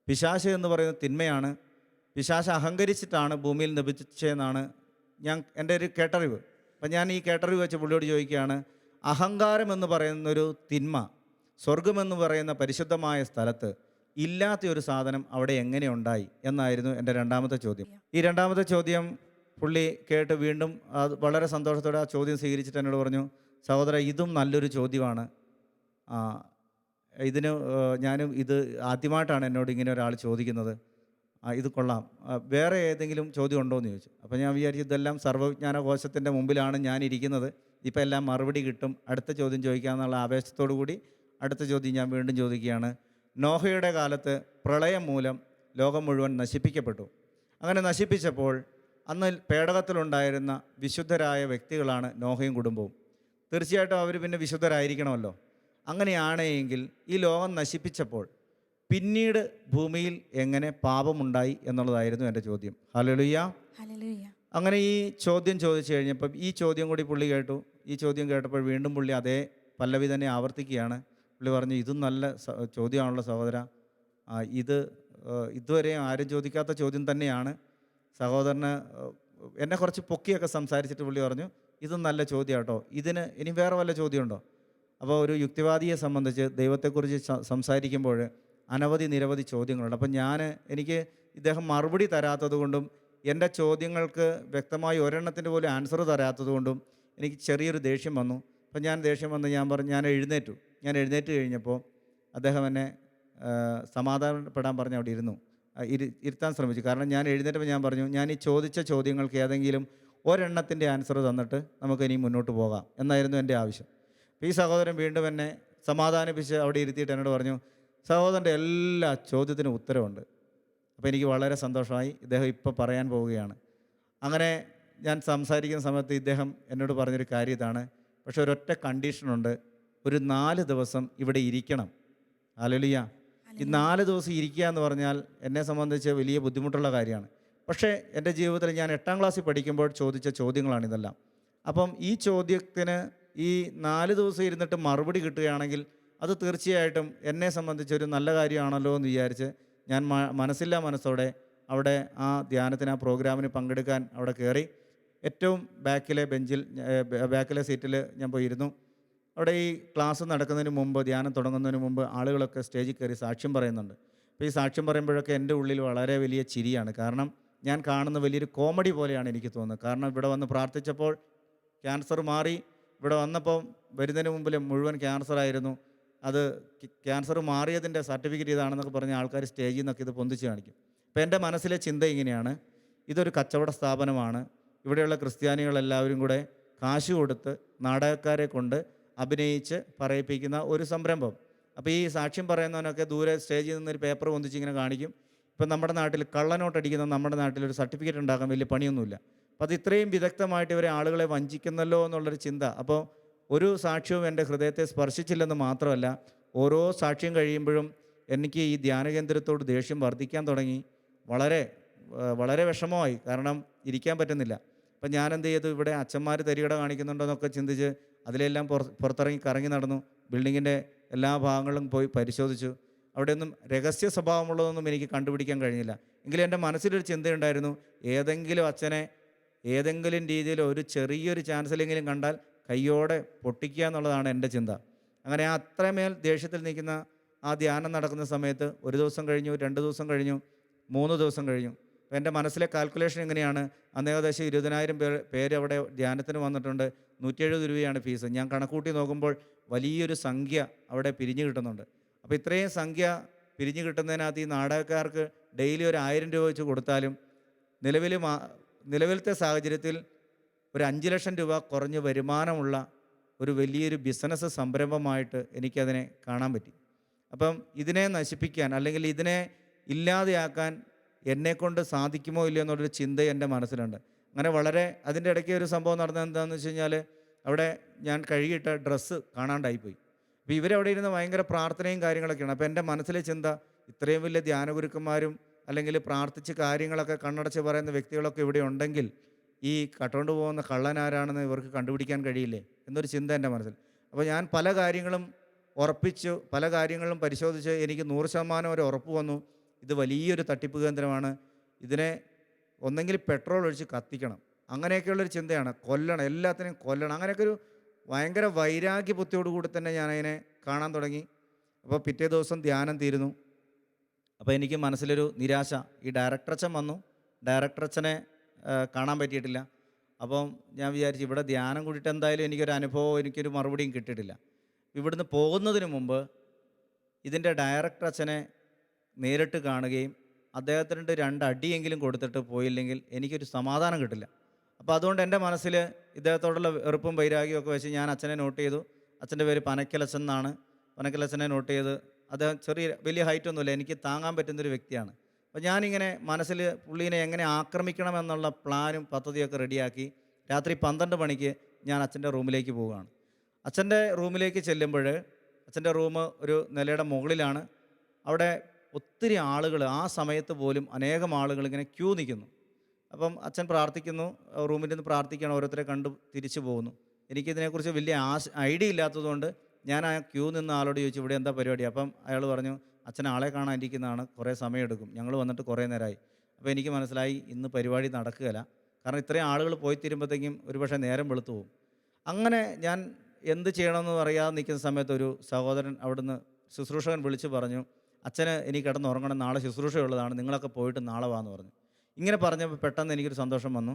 പിശാച് എന്ന് പറയുന്ന തിന്മയാണ്, പിശാച് അഹങ്കരിച്ചിട്ടാണ് ഭൂമിയിൽ ലഭിച്ചതെന്നാണ് എൻ്റെ ഒരു കേട്ടറിവ്. അപ്പം ഞാൻ ഈ കേട്ടറിവ് വെച്ച് പുള്ളിയോട് ചോദിക്കുകയാണ്, അഹങ്കാരം എന്ന് പറയുന്നൊരു തിന്മ സ്വർഗമെന്ന് പറയുന്ന പരിശുദ്ധമായ സ്ഥലത്ത് ഇല്ലാത്ത ഒരു സാധനം അവിടെ എങ്ങനെ ഉണ്ടായി എന്നായിരുന്നു എൻ്റെ രണ്ടാമത്തെ ചോദ്യം. ഈ രണ്ടാമത്തെ ചോദ്യം പുള്ളി കേട്ട് വീണ്ടും അത് വളരെ സന്തോഷത്തോടെ ആ ചോദ്യം സ്വീകരിച്ചിട്ട് എന്നോട് പറഞ്ഞു, സഹോദര, ഇതും നല്ലൊരു ചോദ്യമാണ്, ഞാനും ഇത് ആദ്യമായിട്ടാണ് എന്നോട് ഇങ്ങനെ ഒരാൾ ചോദിക്കുന്നത്, ഇത് കൊള്ളാം, വേറെ ഏതെങ്കിലും ചോദ്യം ഉണ്ടോ എന്ന് ചോദിച്ചു. അപ്പോൾ ഞാൻ വിചാരിച്ചു, ഇതെല്ലാം സർവ്വവിജ്ഞാനകോശത്തിൻ്റെ മുമ്പിലാണ് ഞാൻ ഇരിക്കുന്നത്, ഇപ്പം എല്ലാം മറുപടി കിട്ടും, അടുത്ത ചോദ്യം ചോദിക്കാമെന്നുള്ള ആവേശത്തോടു കൂടി അടുത്ത ചോദ്യം ഞാൻ വീണ്ടും ചോദിക്കുകയാണ്. നോഹയുടെ കാലത്ത് പ്രളയം മൂലം ലോകം മുഴുവൻ നശിപ്പിക്കപ്പെട്ടു. അങ്ങനെ നശിപ്പിച്ചപ്പോൾ അന്ന് പേടകത്തിലുണ്ടായിരുന്ന വിശുദ്ധരായ വ്യക്തികളാണ് നോഹയും കുടുംബവും. തീർച്ചയായിട്ടും അവർ പിന്നെ വിശുദ്ധരായിരിക്കണമല്ലോ. അങ്ങനെയാണെങ്കിൽ ഈ ലോകം നശിപ്പിച്ചപ്പോൾ പിന്നീട് ഭൂമിയിൽ എങ്ങനെ പാപമുണ്ടായി എന്നുള്ളതായിരുന്നു എൻ്റെ ചോദ്യം. ഹല്ലേലൂയ. അങ്ങനെ ഈ ചോദ്യം ചോദിച്ചു കഴിഞ്ഞപ്പം ഈ ചോദ്യം കൂടി പുള്ളി കേട്ടു. ഈ ചോദ്യം കേട്ടപ്പോൾ വീണ്ടും പുള്ളി അതേ പല്ലവി തന്നെ ആവർത്തിക്കുകയാണ്. പുള്ളി പറഞ്ഞു, ഇതും നല്ല ചോദ്യമാണല്ലോ സഹോദര, ഇതുവരെ ആരും ചോദിക്കാത്ത ചോദ്യം തന്നെയാണ്. സഹോദരന് എന്നെ കുറച്ച് പൊക്കിയൊക്കെ സംസാരിച്ചിട്ട് പുള്ളി പറഞ്ഞു, ഇതും നല്ല ചോദ്യം കേട്ടോ, ഇതിന് ഇനി വേറെ വല്ല ചോദ്യമുണ്ടോ? അപ്പോൾ ഒരു യുക്തിവാദിയെ സംബന്ധിച്ച് ദൈവത്തെക്കുറിച്ച് സംസാരിക്കുമ്പോൾ നിരവധി ചോദ്യങ്ങളുണ്ട്. അപ്പം എനിക്ക് ഇദ്ദേഹം മറുപടി തരാത്തത് കൊണ്ടും എൻ്റെ ചോദ്യങ്ങൾക്ക് വ്യക്തമായി ഒരെണ്ണത്തിൻ്റെ പോലും ആൻസർ തരാത്തത് കൊണ്ടും എനിക്ക് ചെറിയൊരു ദേഷ്യം വന്നു. അപ്പം ദേഷ്യം വന്ന് ഞാൻ പറഞ്ഞു, ഞാൻ എഴുന്നേറ്റ് കഴിഞ്ഞപ്പോൾ അദ്ദേഹം എന്നെ സമാധാനപ്പെടാൻ പറഞ്ഞ് അവിടെ ഇരുത്താൻ ശ്രമിച്ചു. കാരണം ഞാൻ എഴുന്നേറ്റപ്പോൾ ഞാൻ പറഞ്ഞു, ഞാൻ ഈ ചോദിച്ച ചോദ്യങ്ങൾക്ക് ഏതെങ്കിലും ഒരെണ്ണത്തിൻ്റെ ആൻസർ തന്നിട്ട് നമുക്ക് ഇനി മുന്നോട്ട് പോകാം എന്നായിരുന്നു എൻ്റെ ആവശ്യം. അപ്പോൾ ഈ സഹോദരൻ വീണ്ടും എന്നെ സമാധാനിപ്പിച്ച് അവിടെ ഇരുത്തിയിട്ട് എന്നോട് പറഞ്ഞു, സഹോദരൻ്റെ എല്ലാ ചോദ്യത്തിനും ഉത്തരവുണ്ട്. അപ്പോൾ എനിക്ക് വളരെ സന്തോഷമായി. ഇദ്ദേഹം ഇപ്പോൾ പറയാൻ പോവുകയാണ്. അങ്ങനെ ഞാൻ സംസാരിക്കുന്ന സമയത്ത് ഇദ്ദേഹം എന്നോട് പറഞ്ഞൊരു കാര്യം ഇതാണ്, പക്ഷെ ഒരൊറ്റ കണ്ടീഷനുണ്ട്, ഒരു 4 ദിവസം ഇവിടെ ഇരിക്കണം. ഹല്ലേലൂയ. ഈ 4 ദിവസം ഇരിക്കുക എന്ന് പറഞ്ഞാൽ എന്നെ സംബന്ധിച്ച് വലിയ ബുദ്ധിമുട്ടുള്ള കാര്യമാണ്. പക്ഷേ എൻ്റെ ജീവിതത്തിൽ ഞാൻ 8ാം ക്ലാസ്സിൽ പഠിക്കുമ്പോൾ ചോദിച്ച ചോദ്യങ്ങളാണിതെല്ലാം. അപ്പം ഈ ചോദ്യത്തിന് ഈ 4 ദിവസം ഇരുന്നിട്ട് മറുപടി കിട്ടുകയാണെങ്കിൽ അത് തീർച്ചയായിട്ടും എന്നെ സംബന്ധിച്ചൊരു നല്ല കാര്യമാണല്ലോ എന്ന് വിചാരിച്ച് ഞാൻ മനസ്സില്ലാ മനസ്സോടെ അവിടെ ആ ധ്യാനത്തിന്, ആ പ്രോഗ്രാമിന് പങ്കെടുക്കാൻ അവിടെ കയറി. ഏറ്റവും ബാക്കിലെ ബെഞ്ചിൽ, ബാക്കിലെ സീറ്റിൽ ഞാൻ പോയിരുന്നു. അവിടെ ഈ ക്ലാസ് നടക്കുന്നതിന് മുമ്പ്, ധ്യാനം തുടങ്ങുന്നതിന് മുമ്പ് ആളുകളൊക്കെ സ്റ്റേജിൽ കയറി സാക്ഷ്യം പറയുന്നുണ്ട്. അപ്പോൾ ഈ സാക്ഷ്യം പറയുമ്പോഴൊക്കെ എൻ്റെ ഉള്ളിൽ വളരെ വലിയ ചിരിയാണ്. കാരണം ഞാൻ കാണുന്ന വലിയൊരു കോമഡി പോലെയാണ് എനിക്ക് തോന്നുന്നത്. കാരണം ഇവിടെ വന്ന് പ്രാർത്ഥിച്ചപ്പോൾ ക്യാൻസർ മാറി, ഇവിടെ വന്നപ്പോൾ വരുന്നതിന് മുമ്പിൽ മുഴുവൻ ക്യാൻസറായിരുന്നു. അത് ക്യാൻസർ മാറിയതിൻ്റെ സർട്ടിഫിക്കറ്റ് ഇതാണെന്നൊക്കെ പറഞ്ഞ ആൾക്കാർ സ്റ്റേജിൽ നിന്നൊക്കെ ഇത് പൊന്തിച്ച് കാണിക്കും. അപ്പോൾ എൻ്റെ മനസ്സിലെ ചിന്ത ഇങ്ങനെയാണ്, ഇതൊരു കച്ചവട സ്ഥാപനമാണ്. ഇവിടെയുള്ള ക്രിസ്ത്യാനികളെല്ലാവരും കൂടെ കാശ് കൊടുത്ത് നാടകക്കാരെ കൊണ്ട് അഭിനയിച്ച് പറയിപ്പിക്കുന്ന ഒരു സംരംഭം. അപ്പോൾ ഈ സാക്ഷ്യം പറയുന്നവനൊക്കെ ദൂരെ സ്റ്റേജിൽ നിന്നൊരു പേപ്പർ പൊന്തിച്ച് ഇങ്ങനെ കാണിക്കും. ഇപ്പം നമ്മുടെ നാട്ടിൽ കള്ളനോട്ടടിക്കുന്ന നമ്മുടെ നാട്ടിലൊരു സർട്ടിഫിക്കറ്റ് ഉണ്ടാക്കാൻ വലിയ പണിയൊന്നുമില്ല. അപ്പോൾ അത് ഇത്രയും വിദഗ്ധമായിട്ട് ഇവരെ ആളുകളെ വഞ്ചിക്കുന്നല്ലോ എന്നുള്ളൊരു ചിന്ത. അപ്പോൾ ഒരു സാക്ഷ്യവും എൻ്റെ ഹൃദയത്തെ സ്പർശിച്ചില്ലെന്ന് മാത്രമല്ല, ഓരോ സാക്ഷ്യം കഴിയുമ്പോഴും എനിക്ക് ഈ ധ്യാനകേന്ദ്രത്തോട് ദേഷ്യം വർദ്ധിക്കാൻ തുടങ്ങി. വളരെ വളരെ വിഷമമായി. കാരണം ഇരിക്കാൻ പറ്റുന്നില്ല. അപ്പം ഞാൻ എന്ത് ചെയ്തു, ഇവിടെ അച്ഛന്മാർ തരികട കാണിക്കുന്നുണ്ടോയെന്നൊക്കെ ചിന്തിച്ച് അതിലെല്ലാം പുറത്തിറങ്ങി കറങ്ങി നടന്നു. ബിൽഡിങ്ങിൻ്റെ എല്ലാ ഭാഗങ്ങളും പോയി പരിശോധിച്ചു. അവിടെയൊന്നും രഹസ്യ സ്വഭാവമുള്ളതൊന്നും എനിക്ക് കണ്ടുപിടിക്കാൻ കഴിഞ്ഞില്ല. എങ്കിലും എൻ്റെ മനസ്സിലൊരു ചിന്തയുണ്ടായിരുന്നു, ഏതെങ്കിലും അച്ഛനെ ഏതെങ്കിലും രീതിയിൽ ഒരു ചെറിയൊരു ചാൻസിലെങ്കിലും കണ്ടാൽ കയ്യോടെ പൊട്ടിക്കുക എന്നുള്ളതാണ് എൻ്റെ ചിന്ത. അങ്ങനെ അത്രമേൽ ദേഷ്യത്തിൽ നിൽക്കുന്ന ആ ധ്യാനം നടക്കുന്ന സമയത്ത് 1 ദിവസം കഴിഞ്ഞു, 2 ദിവസം കഴിഞ്ഞു, 3 ദിവസം കഴിഞ്ഞു. അപ്പോൾ എൻ്റെ മനസ്സിലെ കാൽക്കുലേഷൻ എങ്ങനെയാണ്, അന്ന് ഏകദേശം 20,000 പേര് അവിടെ ധ്യാനത്തിന് വന്നിട്ടുണ്ട്. 170 രൂപയാണ് ഫീസ്. ഞാൻ കണക്കൂട്ടി നോക്കുമ്പോൾ വലിയൊരു സംഖ്യ അവിടെ പിരിഞ്ഞു കിട്ടുന്നുണ്ട്. അപ്പോൾ ഇത്രയും സംഖ്യ പിരിഞ്ഞു കിട്ടുന്നതിനകത്ത് ഈ നാടകക്കാർക്ക് ഡെയിലി ഒരു 1000 രൂപ വെച്ച് കൊടുത്താലും നിലവിലത്തെ സാഹചര്യത്തിൽ ഒരു 5 ലക്ഷം രൂപ കുറഞ്ഞ് വരുമാനമുള്ള ഒരു വലിയൊരു ബിസിനസ് സംരംഭമായിട്ട് എനിക്കതിനെ കാണാൻ പറ്റി. അപ്പം ഇതിനെ നശിപ്പിക്കാൻ, അല്ലെങ്കിൽ ഇതിനെ ഇല്ലാതെയാക്കാൻ എന്നെക്കൊണ്ട് സാധിക്കുമോ ഇല്ലയോ എന്നുള്ളൊരു ചിന്ത എൻ്റെ മനസ്സിലുണ്ട്. അങ്ങനെ വളരെ അതിൻ്റെ ഇടയ്ക്ക് ഒരു സംഭവം നടന്നത് എന്താണെന്ന് വെച്ച് കഴിഞ്ഞാൽ, അവിടെ ഞാൻ കഴുകിയിട്ട ഡ്രസ്സ് കാണാണ്ടായിപ്പോയി. അപ്പോൾ ഇവരവിടെ ഇരുന്ന് ഭയങ്കര പ്രാർത്ഥനയും കാര്യങ്ങളൊക്കെയാണ്. അപ്പോൾ എൻ്റെ മനസ്സിലെ ചിന്ത, ഇത്രയും വലിയ ധ്യാനഗുരുക്കന്മാരും അല്ലെങ്കിൽ പ്രാർത്ഥിച്ച് കാര്യങ്ങളൊക്കെ കണ്ണടച്ച് പറയുന്ന വ്യക്തികളൊക്കെ ഇവിടെ ഉണ്ടെങ്കിൽ ഈ കട്ടുകൊണ്ട് പോകുന്ന കള്ളനാരാണെന്ന് ഇവർക്ക് കണ്ടുപിടിക്കാൻ കഴിയില്ലേ എന്നൊരു ചിന്ത എൻ്റെ മനസ്സിൽ. അപ്പോൾ ഞാൻ പല കാര്യങ്ങളും ഉറപ്പിച്ചു, പല കാര്യങ്ങളും പരിശോധിച്ച് എനിക്ക് 100% ഒരു ഉറപ്പ് വന്നു, ഇത് വലിയൊരു തട്ടിപ്പ് കേന്ദ്രമാണ്. ഇതിനെ ഒന്നെങ്കിൽ പെട്രോൾ ഒഴിച്ച് കത്തിക്കണം, അങ്ങനെയൊക്കെയുള്ളൊരു ചിന്തയാണ്. കൊല്ലണം, എല്ലാത്തിനെയും കൊല്ലണം. അങ്ങനെയൊക്കെ ഒരു ഭയങ്കര വൈരാഗ്യ ബുദ്ധിയോടുകൂടി തന്നെ ഞാനതിനെ കാണാൻ തുടങ്ങി. അപ്പോൾ പിറ്റേ ദിവസം ധ്യാനം തീരുന്നു. അപ്പോൾ എനിക്ക് മനസ്സിലൊരു നിരാശ. ഈ ഡയറക്ടർ അച്ഛൻ വന്നു, ഡയറക്ടർ അച്ഛനെ കാണാൻ പറ്റിയിട്ടില്ല. അപ്പം ഞാൻ വിചാരിച്ചു, ഇവിടെ ധ്യാനം കൂടിയിട്ട് എന്തായാലും എനിക്കൊരു അനുഭവം, എനിക്കൊരു മറുപടിയും കിട്ടിയിട്ടില്ല. ഇവിടുന്ന് പോകുന്നതിന് മുമ്പ് ഇതിൻ്റെ ഡയറക്ടർ അച്ഛനെ നേരിട്ട് കാണുകയും അദ്ദേഹത്തിൻ്റെ 2 അടിയെങ്കിലും കൊടുത്തിട്ട് പോയില്ലെങ്കിൽ എനിക്കൊരു സമാധാനം കിട്ടില്ല. അപ്പോൾ അതുകൊണ്ട് എൻ്റെ മനസ്സിൽ ഇദ്ദേഹത്തോടുള്ള വെറുപ്പും വൈരാഗ്യവും ഒക്കെ വെച്ച് ഞാൻ അച്ഛനെ നോട്ട് ചെയ്തു. അച്ഛൻ്റെ പേര് പനക്കലച്ചൻ എന്നാണ്. പനക്കലച്ചനെ നോട്ട് ചെയ്ത്, അദ്ദേഹം വലിയ ഹൈറ്റൊന്നുമില്ല, എനിക്ക് താങ്ങാൻ പറ്റുന്നൊരു വ്യക്തിയാണ്. അപ്പോൾ ഞാനിങ്ങനെ മനസ്സിൽ പുള്ളീനെ എങ്ങനെ ആക്രമിക്കണം എന്നുള്ള പ്ലാനും പദ്ധതിയൊക്കെ റെഡിയാക്കി രാത്രി 12 മണിക്ക് ഞാൻ അച്ഛൻ്റെ റൂമിലേക്ക് പോവുകയാണ്. അച്ഛൻ്റെ റൂമിലേക്ക് ചെല്ലുമ്പോൾ, അച്ഛൻ്റെ റൂം ഒരു നിലയുടെ മുകളിലാണ്. അവിടെ ഒത്തിരി ആളുകൾ, ആ സമയത്ത് പോലും അനേകം ആളുകൾ ഇങ്ങനെ ക്യൂ നിൽക്കുന്നു. അപ്പം അച്ഛൻ പ്രാർത്ഥിക്കുന്നു, റൂമിൽ നിന്ന് പ്രാർത്ഥിക്കുകയാണ്, ഓരോരുത്തരെ കണ്ടു തിരിച്ചു പോകുന്നു. എനിക്കിതിനെക്കുറിച്ച് വലിയ ഐഡിയ ഇല്ലാത്തതുകൊണ്ട് ഞാൻ ആ ക്യൂ നിന്ന ആളോട് ചോദിച്ചു, ഇവിടെ എന്താ പരിപാടി? അപ്പം അയാൾ പറഞ്ഞു, അച്ഛൻ ആളെ കാണാൻ ഇരിക്കുന്നതാണ്, കുറേ സമയമെടുക്കും, ഞങ്ങൾ വന്നിട്ട് കുറേ നേരമായി. അപ്പോൾ എനിക്ക് മനസ്സിലായി ഇന്ന് പരിപാടി നടക്കുകയില്ല. കാരണം ഇത്രയും ആളുകൾ പോയി തീരുമ്പോഴത്തേക്കും ഒരുപക്ഷെ നേരം വെളുത്തു പോകും. അങ്ങനെ ഞാൻ എന്ത് ചെയ്യണമെന്ന് അറിയാതെ നിൽക്കുന്ന സമയത്ത് ഒരു സഹോദരൻ അവിടുന്ന് ശുശ്രൂഷകൻ വിളിച്ച് പറഞ്ഞു, അച്ഛന് എനിക്ക് കിടന്നുറങ്ങണം, നാളെ ശുശ്രൂഷയുള്ളതാണ്, നിങ്ങളൊക്കെ പോയിട്ട് നാളെ വാന്ന് പറഞ്ഞു. ഇങ്ങനെ പറഞ്ഞപ്പോൾ പെട്ടെന്ന് എനിക്കൊരു സന്തോഷം വന്നു.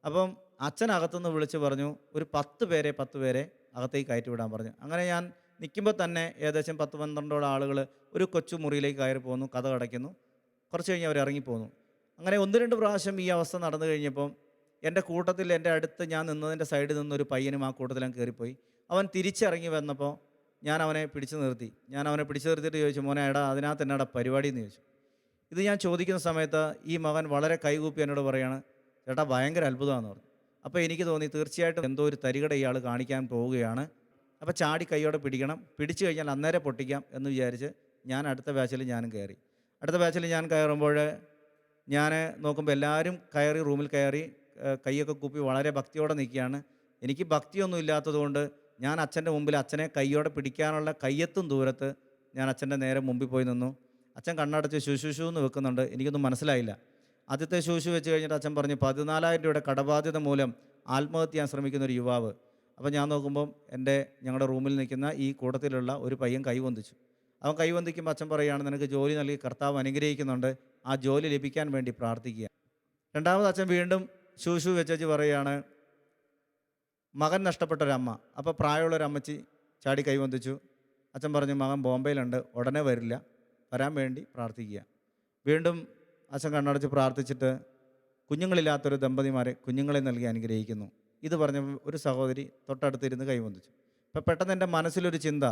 അപ്പം അച്ഛൻ അകത്തുനിന്ന് വിളിച്ച് പറഞ്ഞു, ഒരു 10 പേരെ അകത്തേക്ക് കയറ്റി വിടാൻ പറഞ്ഞു. അങ്ങനെ ഞാൻ നിൽക്കുമ്പോൾ തന്നെ ഏകദേശം 10-12 ആളുകൾ ഒരു കൊച്ചു മുറിയിലേക്ക് കയറി പോകുന്നു, കതക് അടയ്ക്കുന്നു. കുറച്ച് കഴിഞ്ഞ് അവർ ഇറങ്ങിപ്പോന്നു. അങ്ങനെ 1-2 പ്രാവശ്യം ഈ അവസ്ഥ നടന്നു കഴിഞ്ഞപ്പം എൻ്റെ കൂട്ടത്തിൽ, എൻ്റെ അടുത്ത് ഞാൻ നിന്നതിൻ്റെ സൈഡിൽ നിന്നൊരു പയ്യനും ആ കൂട്ടത്തിലും കയറിപ്പോയി. അവൻ തിരിച്ചിറങ്ങി വന്നപ്പോൾ ഞാൻ അവനെ പിടിച്ചു നിർത്തിയിട്ട് ചോദിച്ചു, മോനെ എടാ അതിനകത്ത് എന്നാടാ പരിപാടി എന്ന് ചോദിച്ചു. ഇത് ഞാൻ ചോദിക്കുന്ന സമയത്ത് ഈ മകൻ വളരെ കൈകൂപ്പി എന്നോട് പറയാണ്, ചേട്ടാ ഭയങ്കര അത്ഭുതമാണെന്ന് പറഞ്ഞു. അപ്പോൾ എനിക്ക് തോന്നി തീർച്ചയായിട്ടും എന്തോ ഒരു തരികട ഇയാൾ കാണിക്കാൻ പോവുകയാണ്. അപ്പോൾ ചാടി കൈയോടെ പിടിക്കണം, പിടിച്ചു കഴിഞ്ഞാൽ അന്നേരം പൊട്ടിക്കാം എന്ന് വിചാരിച്ച് ഞാൻ അടുത്ത ബാച്ചിൽ ഞാനും കയറി. അടുത്ത ബാച്ചിൽ ഞാൻ കയറുമ്പോൾ ഞാൻ നോക്കുമ്പോൾ എല്ലാവരും കയറി റൂമിൽ കയറി കൈയൊക്കെ കൂപ്പി വളരെ ഭക്തിയോടെ നിൽക്കുകയാണ്. എനിക്ക് ഭക്തിയൊന്നും ഇല്ലാത്തതുകൊണ്ട് ഞാൻ അച്ഛൻ്റെ മുമ്പിൽ അച്ഛനെ കൈയോടെ പിടിക്കാനുള്ള കയ്യെത്തും ദൂരത്ത് ഞാൻ അച്ഛൻ്റെ നേരെ മുമ്പിൽ പോയി നിന്നു. അച്ഛൻ കണ്ണടച്ച് ശുശുശു എന്ന് വെക്കുന്നുണ്ട്. എനിക്കൊന്നും മനസ്സിലായില്ല. ആദ്യത്തെ ശുശു വെച്ച് കഴിഞ്ഞിട്ട് അച്ഛൻ പറഞ്ഞു 14,000 രൂപയുടെ കടബാധ്യത മൂലം ആത്മഹത്യ ചെയ്യാൻ ശ്രമിക്കുന്ന ഒരു യുവാവ്. അപ്പോൾ ഞാൻ നോക്കുമ്പം ഞങ്ങളുടെ റൂമിൽ നിൽക്കുന്ന ഈ കൂട്ടത്തിലുള്ള ഒരു പയ്യൻ കൈവന്തിച്ചു. അവൻ കൈവന്തിക്കുമ്പോൾ അച്ഛൻ പറയുകയാണ്, നിനക്ക് ജോലി നൽകി കർത്താവ് അനുഗ്രഹിക്കുന്നുണ്ട്, ആ ജോലി ലഭിക്കാൻ വേണ്ടി പ്രാർത്ഥിക്കുക. രണ്ടാമത് അച്ഛൻ വീണ്ടും ശുശു വെച്ചു പറയുകയാണ്, മകൻ നഷ്ടപ്പെട്ടൊരമ്മ. അപ്പോൾ പ്രായമുള്ളൊരമ്മച്ചി ചാടി കൈവന്തിച്ചു. അച്ഛൻ പറഞ്ഞു, മകൻ ബോംബെയിലുണ്ട്, ഉടനെ വരില്ല, വരാൻ വേണ്ടി പ്രാർത്ഥിക്കുക. വീണ്ടും അച്ഛൻ കണ്ണടച്ച് പ്രാർത്ഥിച്ചിട്ട് കുഞ്ഞുങ്ങളില്ലാത്തൊരു ദമ്പതിമാരെ കുഞ്ഞുങ്ങളെ നൽകി അനുഗ്രഹിക്കുന്നു. ഇത് പറഞ്ഞ ഒരു സഹോദരി തൊട്ടടുത്തിരുന്ന് കൈവന്തിച്ചു. അപ്പോൾ പെട്ടെന്ന് എൻ്റെ മനസ്സിലൊരു ചിന്ത,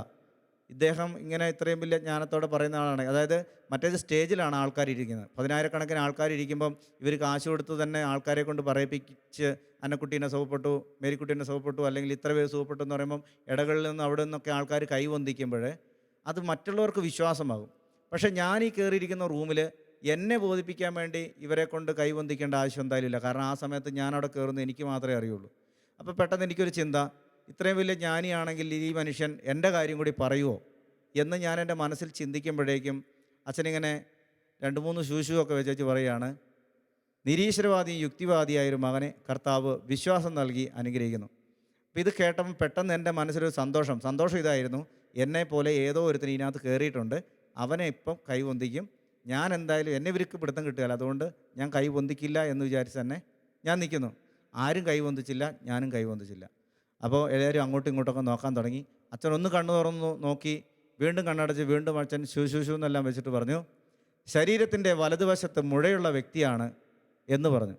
ഇദ്ദേഹം ഇങ്ങനെ ഇത്രയും വലിയ ജ്ഞാനത്തോടെ പറയുന്ന ആളാണ്. അതായത് മറ്റേത് സ്റ്റേജിലാണ് ആൾക്കാരിരിക്കുന്നത്, 10,000-കണക്കിന് ആൾക്കാരിരിക്കുമ്പം ഇവർ കാശ് കൊടുത്ത് തന്നെ ആൾക്കാരെ കൊണ്ട് പറയിപ്പിച്ച് അന്നക്കുട്ടീനെ സുഖപ്പെട്ടു, മേരിക്കുട്ടീനെ സുഖപ്പെട്ടു, അല്ലെങ്കിൽ ഇത്ര പേര് സുഖപ്പെട്ടു എന്ന് പറയുമ്പം ഇടകളിൽ നിന്ന് അവിടെ നിന്നൊക്കെ ആൾക്കാർ കൈവന്തിക്കുമ്പോൾ അത് മറ്റുള്ളവർക്ക് വിശ്വാസമാകും. പക്ഷേ ഞാൻ ഈ കയറിയിരിക്കുന്ന റൂമിൽ എന്നെ ബോധിപ്പിക്കാൻ വേണ്ടി ഇവരെ കൊണ്ട് കൈവന്തിക്കേണ്ട ആവശ്യം എന്തായാലും ഇല്ല. കാരണം ആ സമയത്ത് ഞാനവിടെ കയറുന്നത് എനിക്ക് മാത്രമേ അറിയുള്ളൂ. അപ്പോൾ പെട്ടെന്ന് എനിക്കൊരു ചിന്ത, ഇത്രയും വലിയ ജ്ഞാനിയാണെങ്കിൽ ഈ മനുഷ്യൻ എൻ്റെ കാര്യം കൂടി പറയുമോ എന്ന് ഞാൻ എൻ്റെ മനസ്സിൽ ചിന്തിക്കുമ്പോഴേക്കും അച്ഛനിങ്ങനെ 2-3 ശൂശുവൊക്കെ വെച്ച് പറയുകയാണ്, നിരീശ്വരവാദിയും യുക്തിവാദിയായൊരു മകനെ കർത്താവ് വിശ്വാസം നൽകി അനുഗ്രഹിക്കുന്നു. അപ്പോൾ ഇത് കേട്ടപ്പോൾ പെട്ടെന്ന് എൻ്റെ മനസ്സിലൊരു സന്തോഷം ഇതായിരുന്നു, എന്നെപ്പോലെ ഏതോ ഒരുത്തിന് ഇതിനകത്ത് കയറിയിട്ടുണ്ട്, അവനെ ഇപ്പം കൈവന്തിക്കും. ഞാൻ എന്തായാലും എന്നെ ഇവർക്ക് പിടുത്തം കിട്ടുകയില്ല, അതുകൊണ്ട് ഞാൻ കൈവന്തിക്കില്ല എന്ന് വിചാരിച്ച് തന്നെ ഞാൻ നിൽക്കുന്നു. ആരും കൈവന്തിച്ചില്ല, ഞാനും കൈവന്തിച്ചില്ല. അപ്പോൾ എല്ലാവരും അങ്ങോട്ടും ഇങ്ങോട്ടൊക്കെ നോക്കാൻ തുടങ്ങി. അച്ഛൻ ഒന്ന് കണ്ണു തുറന്നു നോക്കി, വീണ്ടും കണ്ണടച്ച് വീണ്ടും അച്ഛൻ ശുശുശു എന്നെല്ലാം വെച്ചിട്ട് പറഞ്ഞു, ശരീരത്തിൻ്റെ വലതുവശത്ത് മുഴയുള്ള വ്യക്തിയാണ് എന്ന് പറഞ്ഞു.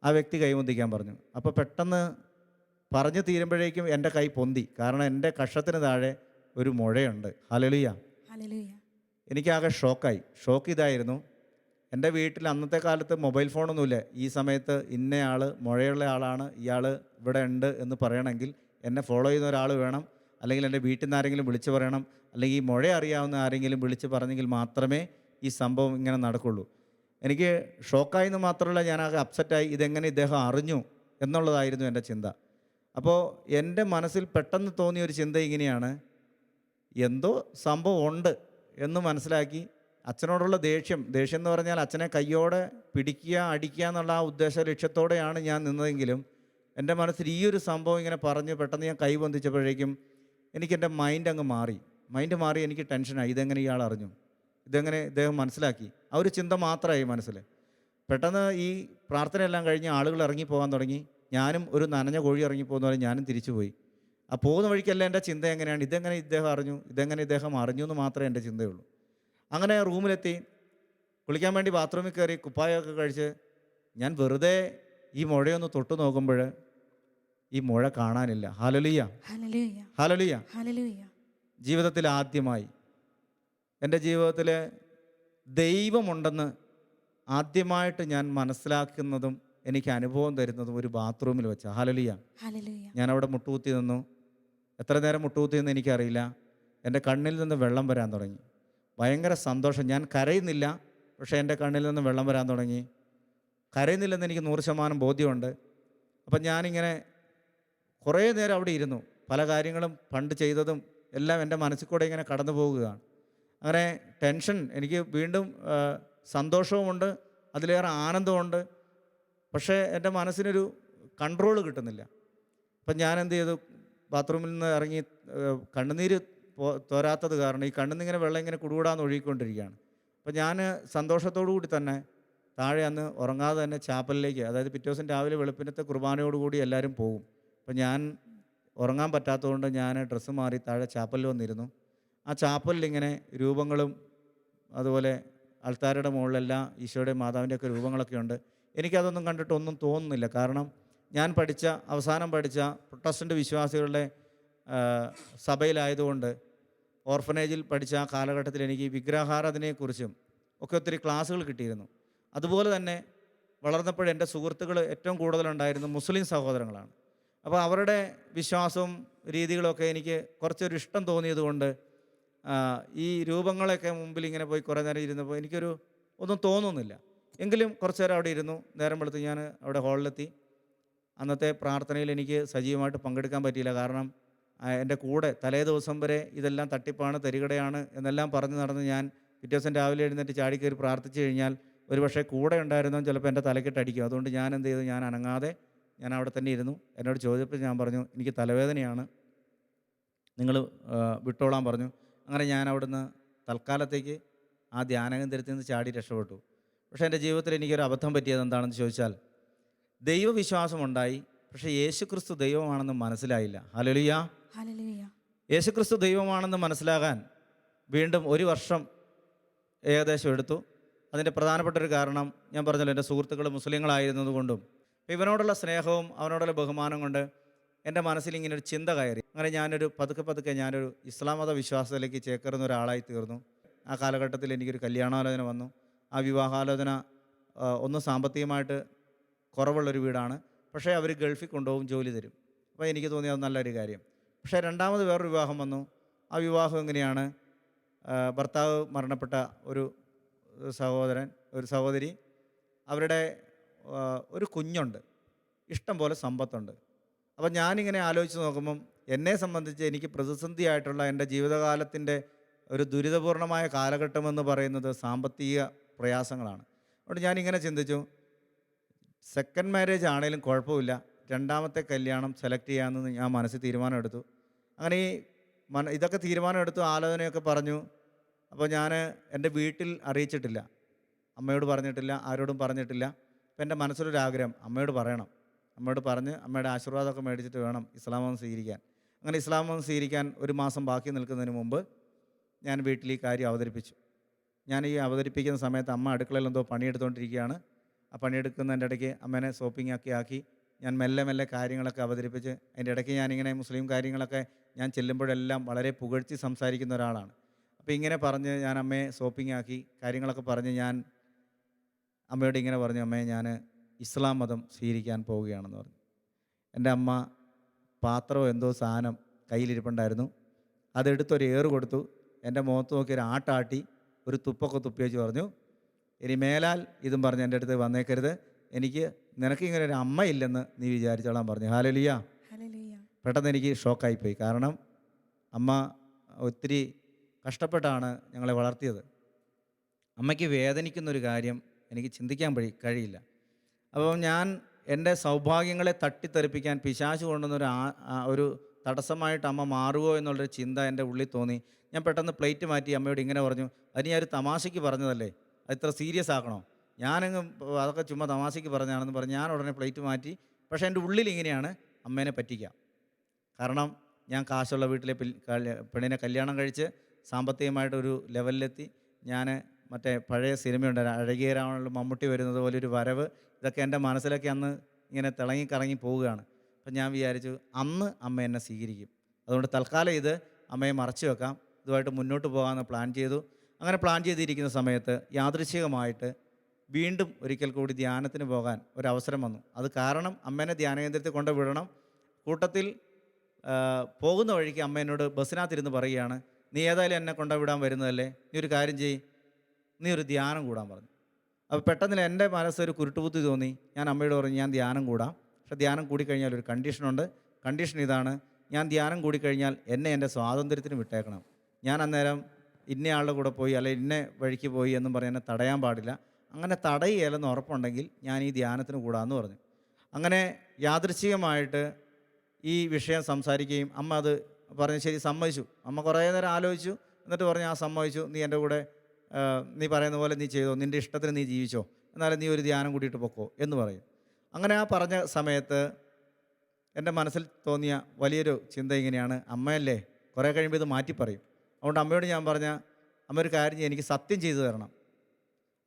ആ വ്യക്തി കൈവന്തിക്കാൻ പറഞ്ഞു. അപ്പോൾ പെട്ടെന്ന് പറഞ്ഞു തീരുമ്പോഴേക്കും എൻ്റെ കൈ പൊന്തി, കാരണം എൻ്റെ കക്ഷത്തിന് താഴെ ഒരു മുഴയുണ്ട്. ഹല്ലേലൂയ. എനിക്കാകെ ഷോക്ക് ഇതായിരുന്നു, എൻ്റെ വീട്ടിൽ അന്നത്തെ കാലത്ത് മൊബൈൽ ഫോണൊന്നുമില്ല. ഈ സമയത്ത് ഇന്നയാൾ മുഴയുള്ള ആളാണ്, ഇയാൾ ഇവിടെ ഉണ്ട് എന്ന് പറയണമെങ്കിൽ എന്നെ ഫോളോ ചെയ്യുന്ന ഒരാൾ വേണം, അല്ലെങ്കിൽ എൻ്റെ വീട്ടിൽ നിന്ന് ആരെങ്കിലും വിളിച്ച് പറയണം, അല്ലെങ്കിൽ ഈ മുഴ അറിയാവുന്ന ആരെങ്കിലും വിളിച്ച് പറഞ്ഞെങ്കിൽ മാത്രമേ ഈ സംഭവം ഇങ്ങനെ നടക്കുള്ളൂ. എനിക്ക് ഷോക്കായെന്ന് മാത്രമല്ല, ഞാനാകെ അപ്സെറ്റായി. ഇതെങ്ങനെ ഇദ്ദേഹം അറിഞ്ഞു എന്നുള്ളതായിരുന്നു എൻ്റെ ചിന്ത. അപ്പോൾ എൻ്റെ മനസ്സിൽ പെട്ടെന്ന് തോന്നിയൊരു ചിന്ത ഇങ്ങനെയാണ്, എന്തോ സംഭവം ഉണ്ട് എന്ന് മനസ്സിലാക്കി അച്ഛനോടുള്ള ദേഷ്യം എന്ന് പറഞ്ഞാൽ അച്ഛനെ കയ്യോടെ പിടിക്കുക, അടിക്കുക എന്നുള്ള ആ ഉദ്ദേശ ലക്ഷ്യത്തോടെയാണ് ഞാൻ നിന്നതെങ്കിലും എൻ്റെ മനസ്സിൽ ഈ ഒരു സംഭവം ഇങ്ങനെ പറഞ്ഞ് പെട്ടെന്ന് ഞാൻ കൈവന്തിച്ചപ്പോഴേക്കും എനിക്കെൻ്റെ മൈൻഡ് മാറി. എനിക്ക് ടെൻഷനായി, ഇതെങ്ങനെ ഇയാൾ അറിഞ്ഞു, ഇതെങ്ങനെ ഇദ്ദേഹം മനസ്സിലാക്കി, ആ ഒരു ചിന്ത മാത്രമായി മനസ്സിൽ. പെട്ടെന്ന് ഈ പ്രാർത്ഥനയെല്ലാം കഴിഞ്ഞ് ആളുകൾ ഇറങ്ങിപ്പോകാൻ തുടങ്ങി. ഞാനും ഒരു നനഞ്ഞ കോഴി ഇറങ്ങിപ്പോകുന്ന പോലെ ഞാനും തിരിച്ചുപോയി. ആ പോകുന്ന വഴിക്കെല്ലാം എൻ്റെ ചിന്ത എങ്ങനെയാണ്, ഇതെങ്ങനെ ഇദ്ദേഹം അറിഞ്ഞു എന്ന് മാത്രമേ എൻ്റെ ചിന്തയുള്ളൂ. അങ്ങനെ റൂമിലെത്തി കുളിക്കാൻ വേണ്ടി ബാത്റൂമിൽ കയറി കുപ്പായമൊക്കെ കഴിച്ച് ഞാൻ വെറുതെ ഈ മുഴയൊന്ന് തൊട്ട് നോക്കുമ്പോൾ ഈ മുഴ കാണാനില്ല. Hallelujah, hallelujah, hallelujah. ജീവിതത്തിൽ ആദ്യമായി എൻ്റെ ജീവിതത്തിൽ ദൈവമുണ്ടെന്ന് ആദ്യമായിട്ട് ഞാൻ മനസ്സിലാക്കുന്നതും എനിക്ക് അനുഭവം തരുന്നതും ഒരു ബാത്റൂമിൽ വെച്ച. ഹല്ലേലൂയ. ഞാൻ അവിടെ മുട്ടുകുത്തി നിന്നു. എത്ര നേരം മുട്ടുകുത്തി എന്ന് എനിക്കറിയില്ല. എൻ്റെ കണ്ണിൽ നിന്ന് വെള്ളം വരാൻ തുടങ്ങി. ഭയങ്കര സന്തോഷം. ഞാൻ കരയുന്നില്ല, പക്ഷേ എൻ്റെ കണ്ണിൽ നിന്ന് വെള്ളം വരാൻ തുടങ്ങി. കരയുന്നില്ലെന്ന് എനിക്ക് 100% ബോധ്യമുണ്ട്. അപ്പം ഞാനിങ്ങനെ കുറേ നേരം അവിടെ ഇരുന്നു. പല കാര്യങ്ങളും പണ്ട് ചെയ്തതും എല്ലാം എൻ്റെ മനസ്സിൽ കൂടെ ഇങ്ങനെ കടന്നു പോവുകയാണ്. അങ്ങനെ ടെൻഷൻ, എനിക്ക് വീണ്ടും സന്തോഷവുമുണ്ട്, അതിലേറെ ആനന്ദമുണ്ട്. പക്ഷേ എൻ്റെ മനസ്സിനൊരു കൺട്രോൾ കിട്ടുന്നില്ല. അപ്പം ഞാൻ എന്ത് ചെയ്തു, ബാത്റൂമിൽ നിന്ന് ഇറങ്ങി കണ്ണുനീര് തോരാത്തത് കാരണം ഈ കണ്ണിന്നിങ്ങനെ വെള്ളം ഇങ്ങനെ കുടുകൂടാന്ന് ഒഴുകിക്കൊണ്ടിരിക്കുകയാണ്. അപ്പം ഞാൻ സന്തോഷത്തോടു കൂടി തന്നെ താഴെ അന്ന് ഉറങ്ങാതെ തന്നെ ചാപ്പലിലേക്ക്, അതായത് പിറ്റേ ദിവസം രാവിലെ വെളുപ്പിനത്തെ കുർബാനയോടുകൂടി എല്ലാവരും പോകും. അപ്പം ഞാൻ ഉറങ്ങാൻ പറ്റാത്തതുകൊണ്ട് ഞാൻ ഡ്രസ്സ് മാറി താഴെ ചാപ്പലിൽ വന്നിരുന്നു. ആ ചാപ്പലിൽ ഇങ്ങനെ രൂപങ്ങളും അതുപോലെ ആൾത്താരുടെ മുകളിലെല്ലാം ഈശോയുടെയും മാതാവിൻ്റെയൊക്കെ രൂപങ്ങളൊക്കെ ഉണ്ട്. എനിക്കതൊന്നും കണ്ടിട്ടൊന്നും തോന്നുന്നില്ല. കാരണം ഞാൻ അവസാനം പഠിച്ച പ്രൊട്ടസ്റ്റൻ്റ് വിശ്വാസികളുടെ സഭയിലായതുകൊണ്ട് ഓർഫനേജിൽ പഠിച്ച ആ കാലഘട്ടത്തിൽ എനിക്ക് വിഗ്രഹാരാധനയെക്കുറിച്ചും ഒക്കെ ഒത്തിരി ക്ലാസ്സുകൾ കിട്ടിയിരുന്നു. അതുപോലെ തന്നെ വളർന്നപ്പോൾ എൻ്റെ സുഹൃത്തുക്കൾ ഏറ്റവും കൂടുതലുണ്ടായിരുന്നു മുസ്ലിം സഹോദരങ്ങളാണ്. അപ്പോൾ അവരുടെ വിശ്വാസവും രീതികളൊക്കെ എനിക്ക് കുറച്ചൊരു ഇഷ്ടം തോന്നിയതുകൊണ്ട് ഈ രൂപങ്ങളൊക്കെ മുമ്പിൽ ഇങ്ങനെ പോയി കുറേ നേരം ഇരുന്നപ്പോൾ എനിക്കൊരു ഒന്നും തോന്നുന്നില്ല. എങ്കിലും കുറച്ച് നേരം അവിടെ ഇരുന്നു. നേരം വെളുത്ത് ഞാൻ അവിടെ ഹാളിലെത്തി. അന്നത്തെ പ്രാർത്ഥനയിൽ എനിക്ക് സജീവമായിട്ട് പങ്കെടുക്കാൻ പറ്റിയില്ല. കാരണം എൻ്റെ കൂടെ തലേ ദിവസം വരെ ഇതെല്ലാം തട്ടിപ്പാണ്, തരികിടയാണ് എന്നെല്ലാം പറഞ്ഞ് നടന്ന് ഞാൻ പിറ്റേ ദിവസം രാവിലെ എഴുന്നേറ്റ് ചാടിക്കയറി പ്രാർത്ഥിച്ചു കഴിഞ്ഞാൽ ഒരുപക്ഷെ കൂടെ ഉണ്ടായിരുന്നവൻ ചിലപ്പോൾ എൻ്റെ തലക്കിട്ടടിക്കും. അതുകൊണ്ട് ഞാൻ എന്ത് ചെയ്തു, ഞാൻ അനങ്ങാതെ ഞാൻ അവിടെ തന്നെ ഇരുന്നു. എന്നോട് ചോദിച്ചപ്പോൾ ഞാൻ പറഞ്ഞു, എനിക്ക് തലവേദനയാണ്, നിങ്ങൾ വിട്ടോളാൻ പറഞ്ഞു. അങ്ങനെ ഞാൻ അവിടുന്ന് തൽക്കാലത്തേക്ക് ആ ധ്യാനകേന്ദ്രത്തിൽ നിന്ന് ചാടി രക്ഷപ്പെട്ടു. പക്ഷേ എൻ്റെ ജീവിതത്തിൽ എനിക്കൊരു അബദ്ധം പറ്റിയത് എന്താണെന്ന് ചോദിച്ചാൽ, ദൈവവിശ്വാസമുണ്ടായി, പക്ഷേ യേശുക്രിസ്തു ദൈവമാണെന്ന് മനസ്സിലായില്ല. ഹല്ലേലൂയ. ഹല്ലേലൂയ. യേശുക്രിസ്തു ദൈവമാണെന്ന് മനസ്സിലാകാൻ വീണ്ടും 1 വർഷം ഏകദേശം എടുത്തു. അതിൻ്റെ പ്രധാനപ്പെട്ട ഒരു കാരണം ഞാൻ പറഞ്ഞല്ലോ, എൻ്റെ സുഹൃത്തുക്കൾ മുസ്ലിങ്ങളായിരുന്നതുകൊണ്ടും ഇവനോടുള്ള സ്നേഹവും അവനോടുള്ള ബഹുമാനം കൊണ്ട് എൻ്റെ മനസ്സിൽ ഇങ്ങനെ ഒരു ചിന്ത കയറി. അങ്ങനെ ഞാനൊരു പതുക്കെ ഞാനൊരു ഇസ്ലാം മത വിശ്വാസത്തിലേക്ക് ചേക്കേറുന്ന ഒരാളായി തീർന്നു. ആ കാലഘട്ടത്തിൽ എനിക്കൊരു കല്യാണാലോചന വന്നു. ആ വിവാഹാലോചന ഒന്ന് സാമ്പത്തികമായിട്ട് കുറവുള്ളൊരു വീടാണ്, പക്ഷേ അവർ ഗൾഫിൽ കൊണ്ടുപോകും, ജോലി തരും. അപ്പോൾ എനിക്ക് തോന്നി അത് നല്ലൊരു കാര്യം. പക്ഷേ രണ്ടാമത് വേറൊരു വിവാഹം വന്നു. ആ വിവാഹം എങ്ങനെയാണ്, ഭർത്താവ് മരണപ്പെട്ട ഒരു സഹോദരൻ, ഒരു സഹോദരി, അവരുടെ ഒരു കുഞ്ഞുണ്ട്, ഇഷ്ടം പോലെ സമ്പത്തുണ്ട്. അപ്പം ഞാനിങ്ങനെ ആലോചിച്ച് നോക്കുമ്പം എന്നെ സംബന്ധിച്ച് എനിക്ക് പ്രതിസന്ധിയായിട്ടുള്ള എൻ്റെ ജീവിതകാലത്തിൻ്റെ ഒരു ദുരിതപൂർണമായ കാലഘട്ടമെന്ന് പറയുന്നത് സാമ്പത്തിക പ്രയാസങ്ങളാണ്. അതുകൊണ്ട് ഞാനിങ്ങനെ ചിന്തിച്ചു, സെക്കൻഡ് മാരേജ് ആണെങ്കിലും കുഴപ്പമില്ല, രണ്ടാമത്തെ കല്യാണം സെലക്ട് ചെയ്യാമെന്ന് ഞാൻ മനസ്സിൽ തീരുമാനമെടുത്തു. അങ്ങനെ ഈ ഇതൊക്കെ തീരുമാനമെടുത്തു, ആലോചനയൊക്കെ പറഞ്ഞു. അപ്പോൾ ഞാൻ എൻ്റെ വീട്ടിൽ അറിയിച്ചിട്ടില്ല, അമ്മയോട് പറഞ്ഞിട്ടില്ല, ആരോടും പറഞ്ഞിട്ടില്ല. അപ്പോൾ എൻ്റെ മനസ്സിലൊരാഗ്രഹം, അമ്മയോട് പറയണം. അമ്മയോട് പറഞ്ഞ് അമ്മയുടെ ആശീർവാദമൊക്കെ മേടിച്ചിട്ട് വേണം ഇസ്ലാം മതം സ്വീകരിക്കാൻ. അങ്ങനെ ഇസ്ലാം മതം സ്വീകരിക്കാൻ 1 മാസം ബാക്കി നിൽക്കുന്നതിന് മുമ്പ് ഞാൻ വീട്ടിൽ ഈ കാര്യം അവതരിപ്പിച്ചു. ഞാൻ ഈ അവതരിപ്പിക്കുന്ന സമയത്ത് അമ്മ അടുക്കളയിൽ എന്തോ പണിയെടുത്തുകൊണ്ടിരിക്കുകയാണ്. ആ പണിയെടുക്കുന്നതിൻ്റെ ഇടയ്ക്ക് അമ്മേനെ സോപ്പിംഗ് ആക്കി ഞാൻ മെല്ലെ കാര്യങ്ങളൊക്കെ അവതരിപ്പിച്ച്, അതിൻ്റെ ഇടയ്ക്ക് ഞാനിങ്ങനെ മുസ്ലിം കാര്യങ്ങളൊക്കെ ഞാൻ ചെല്ലുമ്പോഴെല്ലാം വളരെ പുകഴ്ത്തി സംസാരിക്കുന്ന ഒരാളാണ്. അപ്പോൾ ഇങ്ങനെ പറഞ്ഞ് ഞാൻ അമ്മയെ സോപ്പിംഗ് ആക്കി കാര്യങ്ങളൊക്കെ പറഞ്ഞ് ഞാൻ അമ്മയോട് ഇങ്ങനെ പറഞ്ഞു, അമ്മയെ ഞാൻ ഇസ്ലാം മതം സ്വീകരിക്കാൻ പോവുകയാണെന്ന് പറഞ്ഞു. എൻ്റെ അമ്മ പാത്രമോ എന്തോ സാധനം കയ്യിലിരിപ്പുണ്ടായിരുന്നു, അതെടുത്തൊരു ഏറ് കൊടുത്തു, എൻ്റെ മുഖത്ത് നോക്കി ഒരു ആട്ടാട്ടി, ഒരു തുപ്പൊക്കെ തുപ്പി വെച്ച് പറഞ്ഞു, ഇനി മേലാൽ ഇതും പറഞ്ഞ് എൻ്റെ അടുത്ത് വന്നേക്കരുത്, നിനക്കിങ്ങനെ ഒരു അമ്മ ഇല്ലെന്ന് നീ വിചാരിച്ചോളാൻ പറഞ്ഞു. ഹല്ലേലൂയ. ഹല്ലേലൂയ. പെട്ടെന്ന് എനിക്ക് ഷോക്കായിപ്പോയി. കാരണം അമ്മ ഒത്തിരി കഷ്ടപ്പെട്ടാണ് ഞങ്ങളെ വളർത്തിയത്. അമ്മയ്ക്ക് വേദനിക്കുന്നൊരു കാര്യം എനിക്ക് ചിന്തിക്കാൻ കഴിയില്ല. അപ്പം ഞാൻ എൻ്റെ സൗഭാഗ്യങ്ങളെ തട്ടിത്തെറിപ്പിക്കാൻ പിശാച് കൊണ്ടുവന്നൊരു ഒരു തടസ്സമായിട്ട് അമ്മ മാറുമോ എന്നുള്ളൊരു ചിന്ത എൻ്റെ ഉള്ളിൽ തോന്നി. ഞാൻ പെട്ടെന്ന് പ്ലേറ്റ് മാറ്റി അമ്മയോട് ഇങ്ങനെ പറഞ്ഞു, അതിന് ഞാൻ ഒരു തമാശയ്ക്ക് പറഞ്ഞതല്ലേ, അത് ഇത്ര സീരിയസ് ആക്കണോ? ഞാനങ്ങ് അതൊക്കെ ചുമ്മാ തമാശയ്ക്ക് പറഞ്ഞാണെന്ന് പറഞ്ഞ് ഞാൻ ഉടനെ പ്ലേറ്റ് മാറ്റി. പക്ഷേ എൻ്റെ ഉള്ളിൽ ഇങ്ങനെയാണ്, അമ്മേനെ പറ്റിക്കാം. കാരണം ഞാൻ കാശുള്ള വീട്ടിലെ പെണ്ണിനെ കല്യാണം കഴിച്ച് സാമ്പത്തികമായിട്ടൊരു ലെവലിലെത്തി. ഞാൻ മറ്റേ പഴയ സിനിമയുണ്ട്, അഴകിയ രാവണനിൽ മമ്മൂട്ടി വരുന്നത് പോലെ ഒരു വരവ്, ഇതൊക്കെ എൻ്റെ മനസ്സിലൊക്കെ അന്ന് ഇങ്ങനെ കറങ്ങി പോവുകയാണ്. അപ്പം ഞാൻ വിചാരിച്ചു, അന്ന് അമ്മ എന്നെ സ്വീകരിക്കും, അതുകൊണ്ട് തൽക്കാലം ഇത് അമ്മയെ മറച്ചു വെക്കാം, ഇതുമായിട്ട് മുന്നോട്ട് പോകാമെന്ന് പ്ലാൻ ചെയ്തു. അങ്ങനെ പ്ലാൻ ചെയ്തിരിക്കുന്ന സമയത്ത് യാദൃശ്ചികമായിട്ട് വീണ്ടും ഒരിക്കൽ കൂടി ധ്യാനത്തിന് പോകാൻ ഒരവസരം വന്നു. അത് കാരണം അമ്മേനെ ധ്യാനകേന്ദ്രത്തിൽ കൊണ്ട് വിടണം. കൂട്ടത്തിൽ പോകുന്ന വഴിക്ക് അമ്മ എന്നോട് ബസ്സിനകത്തിരുന്ന് പറയുകയാണ്, നീ ഏതായാലും എന്നെ കൊണ്ടുവിടാൻ വരുന്നതല്ലേ, നീ ഒരു കാര്യം ചെയ്യ്, നീ ഒരു ധ്യാനം കൂടാൻ പറഞ്ഞു. അപ്പോൾ പെട്ടെന്ന് എൻ്റെ മനസ്സൊരു കുരുട്ടുബുദ്ധി തോന്നി. ഞാൻ അമ്മയോട് പറഞ്ഞു, ഞാൻ ധ്യാനം കൂടാം, പക്ഷേ ധ്യാനം കൂടിക്കഴിഞ്ഞാൽ ഒരു കണ്ടീഷനുണ്ട്. കണ്ടീഷൻ ഇതാണ്, ഞാൻ ധ്യാനം കൂടിക്കഴിഞ്ഞാൽ എന്നെ എൻ്റെ സ്വാതന്ത്ര്യത്തിന് വിട്ടേക്കണം. ഞാൻ അന്നേരം ഇന്നയാളുടെ കൂടെ പോയി അല്ലെങ്കിൽ ഇന്ന വഴിക്ക് പോയി എന്നും പറഞ്ഞ് എന്നെ തടയാൻ പാടില്ല. അങ്ങനെ തടയുകയില്ലെന്ന് ഉറപ്പുണ്ടെങ്കിൽ ഞാൻ ഈ ധ്യാനത്തിന് കൂടാമെന്ന് പറഞ്ഞു. അങ്ങനെ യാദൃച്ഛികമായിട്ട് ഈ വിഷയം സംസാരിക്കുകയും അമ്മ അത് പറഞ്ഞ് ശരി സമ്മതിച്ചു. അമ്മ കുറേ നേരം ആലോചിച്ചു, എന്നിട്ട് പറഞ്ഞു, ആ സമ്മതിച്ചു, നീ എൻ്റെ കൂടെ നീ പറയുന്ന പോലെ നീ ചെയ്തോ, നിൻ്റെ ഇഷ്ടത്തിന് നീ ജീവിച്ചോ, എന്നാലും നീ ഒരു ധ്യാനം കൂട്ടിയിട്ട് പൊക്കോ എന്ന് പറയും. അങ്ങനെ ആ പറഞ്ഞ സമയത്ത് എൻ്റെ മനസ്സിൽ തോന്നിയ വലിയൊരു ചിന്ത ഇങ്ങനെയാണ്, അമ്മയല്ലേ കുറേ കഴിയുമ്പോൾ ഇത് മാറ്റി പറയും. അതുകൊണ്ട് അമ്മയോട് ഞാൻ പറഞ്ഞ, അമ്മ ഒരു കാര്യം ചെയ്യും, എനിക്ക് സത്യം ചെയ്തു തരണം.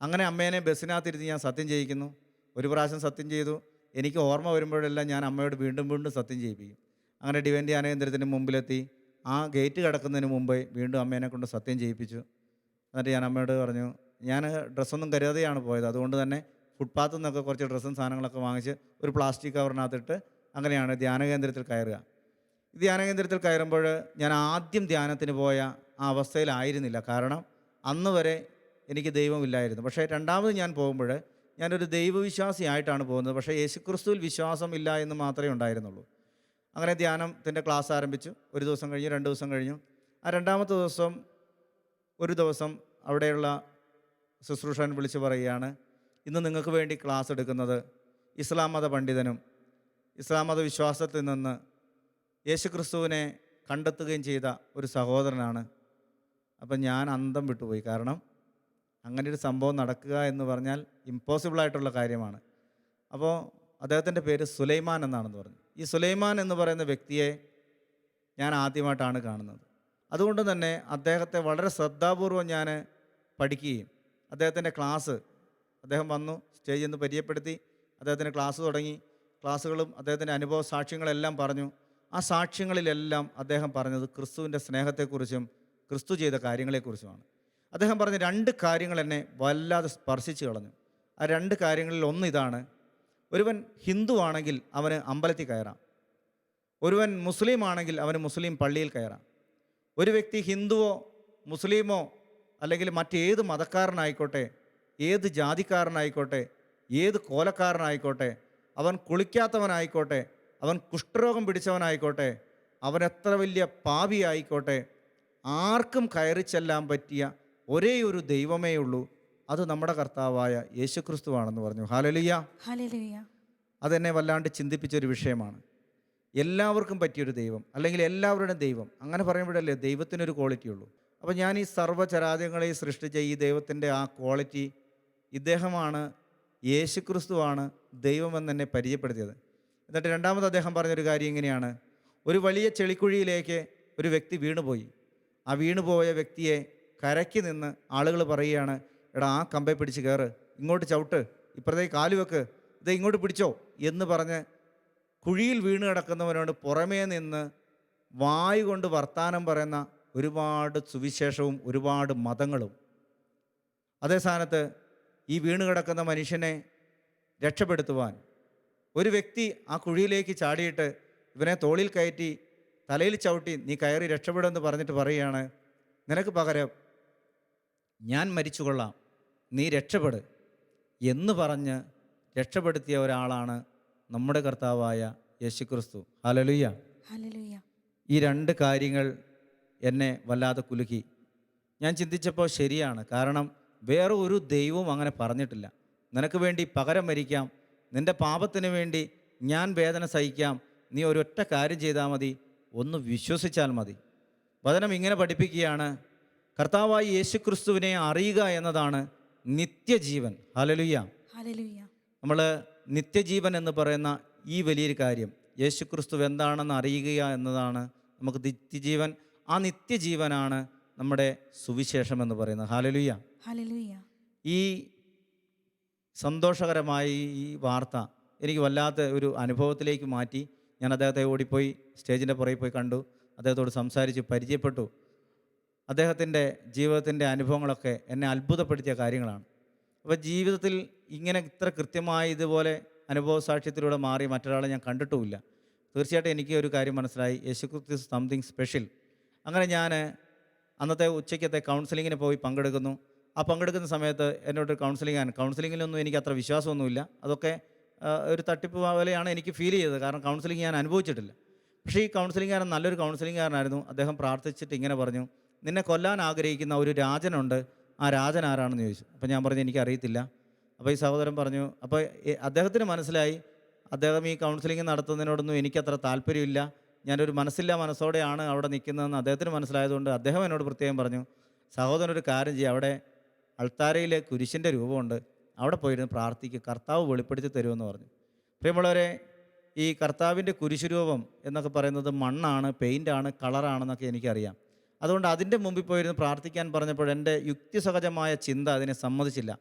അങ്ങനെ അമ്മേനെ ബസ്സിനകത്തിരുത്തി ഞാൻ സത്യം ചെയ്യിക്കുന്നു. 1 പ്രാവശ്യം സത്യം ചെയ്തു. എനിക്ക് ഓർമ്മ വരുമ്പോഴെല്ലാം ഞാൻ അമ്മയോട് വീണ്ടും സത്യം ചെയ്യിപ്പിക്കും. അങ്ങനെ ഡിവൈൻ ധ്യാനകേന്ദ്രത്തിന് മുമ്പിലെത്തി ആ ഗേറ്റ് കിടക്കുന്നതിന് മുമ്പേ വീണ്ടും അമ്മേനെ കൊണ്ട് സത്യം ചെയ്യിപ്പിച്ചു. എന്നിട്ട് ഞാൻ അമ്മയോട് പറഞ്ഞു, ഞാൻ ഡ്രസ്സൊന്നും കരുതാതെയാണ് പോയത്, അതുകൊണ്ട് തന്നെ ഫുട്പാത്തിൽ നിന്നൊക്കെ കുറച്ച് ഡ്രസ്സും സാധനങ്ങളൊക്കെ വാങ്ങിച്ച് ഒരു പ്ലാസ്റ്റിക് കവറിനകത്തിട്ട് അങ്ങനെയാണ് ധ്യാനകേന്ദ്രത്തിൽ കയറുക. ധ്യാനകേന്ദ്രത്തിൽ കയറുമ്പോൾ ഞാൻ ആദ്യം ധ്യാനത്തിന് പോയ ആ അവസ്ഥയിലായിരുന്നില്ല. കാരണം അന്ന് വരെ എനിക്ക് ദൈവമില്ലായിരുന്നു. പക്ഷേ രണ്ടാമത് ഞാൻ പോകുമ്പോൾ ഞാനൊരു ദൈവവിശ്വാസിയായിട്ടാണ് പോകുന്നത്. പക്ഷേ യേശുക്രിസ്തുവിൽ വിശ്വാസം ഇല്ല എന്ന് മാത്രമേ ഉണ്ടായിരുന്നുള്ളൂ. അങ്ങനെ ധ്യാനത്തിൻ്റെ ക്ലാസ് ആരംഭിച്ചു. ഒരു ദിവസം കഴിഞ്ഞു, 2 ദിവസം കഴിഞ്ഞു. ആ രണ്ടാമത്തെ ദിവസം ഒരു ദിവസം അവിടെയുള്ള ശുശ്രൂഷൻ വിളിച്ച് പറയുകയാണ്, ഇന്ന് നിങ്ങൾക്ക് വേണ്ടി ക്ലാസ് എടുക്കുന്നത് ഇസ്ലാം മത പണ്ഡിതനും ഇസ്ലാം മത വിശ്വാസത്തിൽ നിന്ന് യേശുക്രിസ്തുവിനെ കണ്ടെത്തുകയും ചെയ്ത ഒരു സഹോദരനാണ്. അപ്പം ഞാൻ അന്തം വിട്ടുപോയി. കാരണം അങ്ങനെ ഒരു സംഭവം നടക്കുക എന്ന് പറഞ്ഞാൽ ഇമ്പോസിബിളായിട്ടുള്ള കാര്യമാണ്. അപ്പോൾ അദ്ദേഹത്തിൻ്റെ പേര് സുലൈമാൻ എന്നാണെന്ന് പറഞ്ഞു. ഈ സുലൈമാൻ എന്ന് പറയുന്ന വ്യക്തിയെ ഞാൻ ആദ്യമായിട്ടാണ് കാണുന്നത്. അതുകൊണ്ട് തന്നെ അദ്ദേഹത്തെ വളരെ ശ്രദ്ധാപൂർവം ഞാൻ പഠിക്കുകയും അദ്ദേഹത്തിൻ്റെ ക്ലാസ്, അദ്ദേഹം വന്നു സ്റ്റേജിൽ നിന്ന് പരിചയപ്പെടുത്തി, അദ്ദേഹത്തിൻ്റെ ക്ലാസ് തുടങ്ങി. ക്ലാസ്സുകളും അദ്ദേഹത്തിൻ്റെ അനുഭവ സാക്ഷ്യങ്ങളെല്ലാം പറഞ്ഞു. ആ സാക്ഷ്യങ്ങളിലെല്ലാം അദ്ദേഹം പറഞ്ഞത് ക്രിസ്തുവിൻ്റെ സ്നേഹത്തെക്കുറിച്ചും ക്രിസ്തു ചെയ്ത കാര്യങ്ങളെക്കുറിച്ചുമാണ്. അദ്ദേഹം പറഞ്ഞ 2 കാര്യങ്ങൾ എന്നെ വല്ലാതെ സ്പർശിച്ചു കളഞ്ഞു. ആ 2 കാര്യങ്ങളിൽ ഒന്ന് ഇതാണ്: ഒരുവൻ ഹിന്ദു ആണെങ്കിൽ അവന് അമ്പലത്തിൽ കയറാം, ഒരുവൻ മുസ്ലിം ആണെങ്കിൽ അവന് മുസ്ലിം പള്ളിയിൽ കയറാം. ഒരു വ്യക്തി ഹിന്ദുവോ മുസ്ലിമോ അല്ലെങ്കിൽ മറ്റേത് മതക്കാരനായിക്കോട്ടെ, ഏത് ജാതിക്കാരനായിക്കോട്ടെ, ഏത് കോലക്കാരനായിക്കോട്ടെ, അവൻ കുളിക്കാത്തവനായിക്കോട്ടെ, അവൻ കുഷ്ഠരോഗം പിടിച്ചവനായിക്കോട്ടെ, അവൻ എത്ര വലിയ പാപിയായിക്കോട്ടെ, ആർക്കും കയറി ചെല്ലാൻ പറ്റിയ ഒരേ ഒരു ദൈവമേ ഉള്ളൂ, അത് നമ്മുടെ കർത്താവായ യേശുക്രിസ്തുവാണെന്ന് പറഞ്ഞു. Hallelujah, hallelujah. അതെന്നെ വല്ലാണ്ട് ചിന്തിപ്പിച്ചൊരു വിഷയമാണ്. എല്ലാവർക്കും പറ്റിയൊരു ദൈവം, അല്ലെങ്കിൽ എല്ലാവരുടെയും ദൈവം, അങ്ങനെ പറയുമ്പോഴല്ലേ ദൈവത്തിനൊരു ക്വാളിറ്റി ഉള്ളൂ. അപ്പോൾ ഞാൻ ഈ സർവ്വചരാചരങ്ങളെ സൃഷ്ടിച്ച ഈ ദൈവത്തിൻ്റെ ആ ക്വാളിറ്റി, ഇദ്ദേഹമാണ്, യേശുക്രിസ്തുവാണ് ദൈവമെന്ന് എന്നെ പരിചയപ്പെടുത്തിയത്. എന്നിട്ട് രണ്ടാമത് അദ്ദേഹം പറഞ്ഞൊരു കാര്യം ഇങ്ങനെയാണ്: ഒരു വലിയ ചെളിക്കുഴിയിലേക്ക് ഒരു വ്യക്തി വീണുപോയി. ആ വീണുപോയ വ്യക്തിയെ കരയ്ക്ക് നിന്ന് ആളുകൾ പറയുകയാണ്, എടാ ആ കമ്പെ പിടിച്ച് കയറ്, ഇങ്ങോട്ട് ചവിട്ട്, ഇപ്പുറത്തേക്ക് കാല് വെക്ക്, ഇത് ഇങ്ങോട്ട് പിടിച്ചോ എന്ന് പറഞ്ഞ് കുഴിയിൽ വീണ് കിടക്കുന്നവനോട് പുറമേ നിന്ന് വായു കൊണ്ട് വർത്താനം പറയുന്ന ഒരുപാട് സുവിശേഷവും ഒരുപാട് മതങ്ങളും. അതേ സ്ഥാനത്ത് ഈ വീണ് കിടക്കുന്ന മനുഷ്യനെ രക്ഷപ്പെടുത്തുവാൻ ഒരു വ്യക്തി ആ കുഴിയിലേക്ക് ചാടിയിട്ട് ഇവനെ തോളിൽ കയറ്റി തലയിൽ ചവിട്ടി നീ കയറി രക്ഷപ്പെടുമെന്ന് പറഞ്ഞിട്ട് പറയുകയാണ്, നിനക്ക് പകരം ഞാൻ മരിച്ചു കൊള്ളാം, നീ രക്ഷപ്പെട് എന്ന് പറഞ്ഞ് രക്ഷപ്പെടുത്തിയ ഒരാളാണ് നമ്മുടെ കർത്താവായ യേശുക്രിസ്തു. Hallelujah, hallelujah. ഈ 2 കാര്യങ്ങൾ എന്നെ വല്ലാതെ കുലുക്കി. ഞാൻ ചിന്തിച്ചപ്പോൾ ശരിയാണ്. കാരണം വേറെ ഒരു ദൈവവും അങ്ങനെ പറഞ്ഞിട്ടില്ല. നിനക്ക് വേണ്ടി പകരം മരിക്കാം, നിൻ്റെ പാപത്തിന് വേണ്ടി ഞാൻ വേദന സഹിക്കാം, നീ ഒരൊറ്റ കാര്യം ചെയ്താൽ മതി, ഒന്ന് വിശ്വസിച്ചാൽ മതി. വചനം ഇങ്ങനെ പഠിപ്പിക്കുകയാണ്, കർത്താവായ യേശുക്രിസ്തുവിനെ അറിയുക എന്നതാണ് നിത്യജീവൻ. Hallelujah, hallelujah. നമ്മൾ നിത്യജീവൻ എന്ന് പറയുന്ന ഈ വലിയൊരു കാര്യം, യേശുക്രിസ്തു എന്താണെന്ന് അറിയുക എന്നതാണ് നമുക്ക് നിത്യജീവൻ. ആ നിത്യജീവനാണ് നമ്മുടെ സുവിശേഷം എന്ന് പറയുന്നത്. Hallelujah, hallelujah. ഈ സന്തോഷകരമായ ഈ വാർത്ത എനിക്ക് വല്ലാത്ത ഒരു അനുഭവത്തിലേക്ക് മാറ്റി. ഞാൻ അദ്ദേഹത്തെ ഓടിപ്പോയി സ്റ്റേജിൻ്റെ പുറകിൽ പോയി കണ്ടു, അദ്ദേഹത്തോട് സംസാരിച്ച് പരിചയപ്പെട്ടു. അദ്ദേഹത്തിൻ്റെ ജീവിതത്തിൻ്റെ അനുഭവങ്ങളൊക്കെ എന്നെ അത്ഭുതപ്പെടുത്തിയ കാര്യങ്ങളാണ്. അപ്പോൾ ജീവിതത്തിൽ ഇങ്ങനെ ഇത്ര കൃത്യമായി ഇതുപോലെ അനുഭവ സാക്ഷ്യത്തിലൂടെ മാറി മറ്റൊരാളെ ഞാൻ കണ്ടിട്ടുമില്ല. തീർച്ചയായിട്ടും എനിക്ക് ഒരു കാര്യം മനസ്സിലായി, യേശുക്രിസ്തു ഈസ് സംതിങ് സ്പെഷ്യൽ. അങ്ങനെ ഞാൻ അന്നത്തെ ഉച്ചയ്ക്കത്തെ കൗൺസിലിങ്ങിന് പോയി പങ്കെടുക്കുന്നു. ആ പങ്കെടുക്കുന്ന സമയത്ത് എന്നോട് കൗൺസിലിങ്ങിലൊന്നും എനിക്ക് അത്ര വിശ്വാസമൊന്നുമില്ല. അതൊക്കെ ഒരു തട്ടിപ്പ് പോലെയാണ് എനിക്ക് ഫീൽ ചെയ്തത്. കാരണം കൗൺസിലിംഗ് ഞാൻ അനുഭവിച്ചിട്ടില്ല. പക്ഷേ ഈ കൗൺസിലിംഗുകാരൻ നല്ലൊരു കൗൺസിലിംഗുകാരനായിരുന്നു. അദ്ദേഹം പ്രാർത്ഥിച്ചിട്ട് ഇങ്ങനെ പറഞ്ഞു, നിന്നെ കൊല്ലാൻ ആഗ്രഹിക്കുന്ന ഒരു രാജനുണ്ട്, ആ രാജൻ ആരാണെന്ന് ചോദിച്ചു. അപ്പോൾ ഞാൻ പറഞ്ഞു എനിക്കറിയത്തില്ല. അപ്പോൾ ഈ സഹോദരൻ പറഞ്ഞു, അപ്പോൾ അദ്ദേഹത്തിന് മനസ്സിലായി അദ്ദേഹം ഈ കൗൺസിലിംഗ് നടത്തുന്നതിനോടൊന്നും എനിക്കത്ര താല്പര്യമില്ല, ഞാനൊരു മനസ്സില്ലാ മനസ്സോടെയാണ് അവിടെ നിൽക്കുന്നതെന്ന് അദ്ദേഹത്തിന് മനസ്സിലായതുകൊണ്ട് അദ്ദേഹം എന്നോട് പ്രത്യേകം പറഞ്ഞു, സഹോദരൻ ഒരു കാര്യം ചെയ്യുക, അവിടെ അൾത്താരയിൽ കുരിശിൻ്റെ രൂപമുണ്ട്, അവിടെ പോയിരുന്ന് പ്രാർത്ഥിക്കുക, കർത്താവ് വെളിപ്പെടുത്തി തരുമെന്ന് പറഞ്ഞു. പ്രിയമുള്ളവരെ, ഈ കർത്താവിൻ്റെ കുരിശുരൂപം എന്നൊക്കെ പറയുന്നത് മണ്ണാണ്, പെയിൻ്റാണ്, കളറാണെന്നൊക്കെ എനിക്കറിയാം. അതുകൊണ്ട് അതിൻ്റെ മുമ്പിൽ പോയിരുന്ന് പ്രാർത്ഥിക്കാൻ പറഞ്ഞപ്പോൾ എൻ്റെ യുക്തിസഹജമായ ചിന്ത അതിനെ സമ്മതിച്ചില്ല.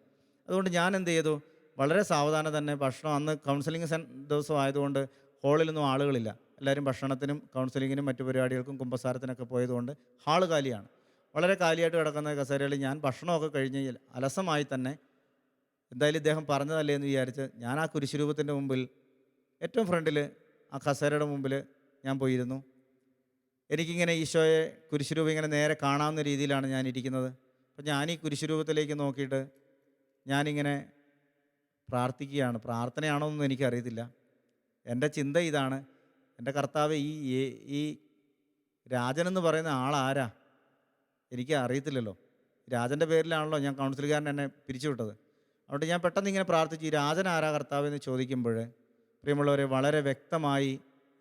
അതുകൊണ്ട് ഞാൻ എന്ത് ചെയ്തു, വളരെ സാവധാനം തന്നെ ഭക്ഷണം, അന്ന് കൗൺസിലിംഗ് ദിവസം ആയതുകൊണ്ട് ഹാളിലൊന്നും ആളുകളില്ല, എല്ലാവരും ഭക്ഷണത്തിനും കൗൺസിലിങ്ങിനും മറ്റു പരിപാടികൾക്കും കുമ്പസാരത്തിനൊക്കെ പോയതുകൊണ്ട് ഹാള് കാലിയാണ്. വളരെ കാലിയായിട്ട് കിടക്കുന്ന കസേരയിൽ ഞാൻ ഭക്ഷണമൊക്കെ കഴിഞ്ഞ് അലസമായി തന്നെ എന്തായാലും ഇദ്ദേഹം പറഞ്ഞതല്ലേ എന്ന് വിചാരിച്ച് ഞാൻ ആ കുരിശുരൂപത്തിൻ്റെ മുമ്പിൽ ഏറ്റവും ഫ്രണ്ടിൽ ആ കസേരയുടെ മുമ്പിൽ ഞാൻ പോയിരുന്നു. എനിക്കിങ്ങനെ ഈശോയെ കുരിശുരൂപം ഇങ്ങനെ നേരെ കാണാവുന്ന രീതിയിലാണ് ഞാൻ ഇരിക്കുന്നത്. അപ്പം ഞാൻ ഈ കുരിശുരൂപത്തിലേക്ക് നോക്കിയിട്ട് ഞാനിങ്ങനെ പ്രാർത്ഥിക്കുകയാണ്. പ്രാർത്ഥനയാണോ എന്നൊന്നും എനിക്കറിയത്തില്ല. എൻ്റെ ചിന്ത ഇതാണ്, എൻ്റെ കർത്താവ്, ഈ രാജനെന്ന് പറയുന്ന ആളാരാ? എനിക്ക് അറിയത്തില്ലല്ലോ. രാജൻ്റെ പേരിലാണല്ലോ ഞാൻ കൗൺസിലുകാരൻ എന്നെ പിരിച്ചുവിട്ടത്. അതുകൊണ്ട് ഞാൻ പെട്ടെന്ന് ഇങ്ങനെ പ്രാർത്ഥിച്ചു, ഈ രാജൻ ആരാ കർത്താവ് എന്ന് ചോദിക്കുമ്പോൾ, പ്രിയമുള്ളവരെ, വളരെ വ്യക്തമായി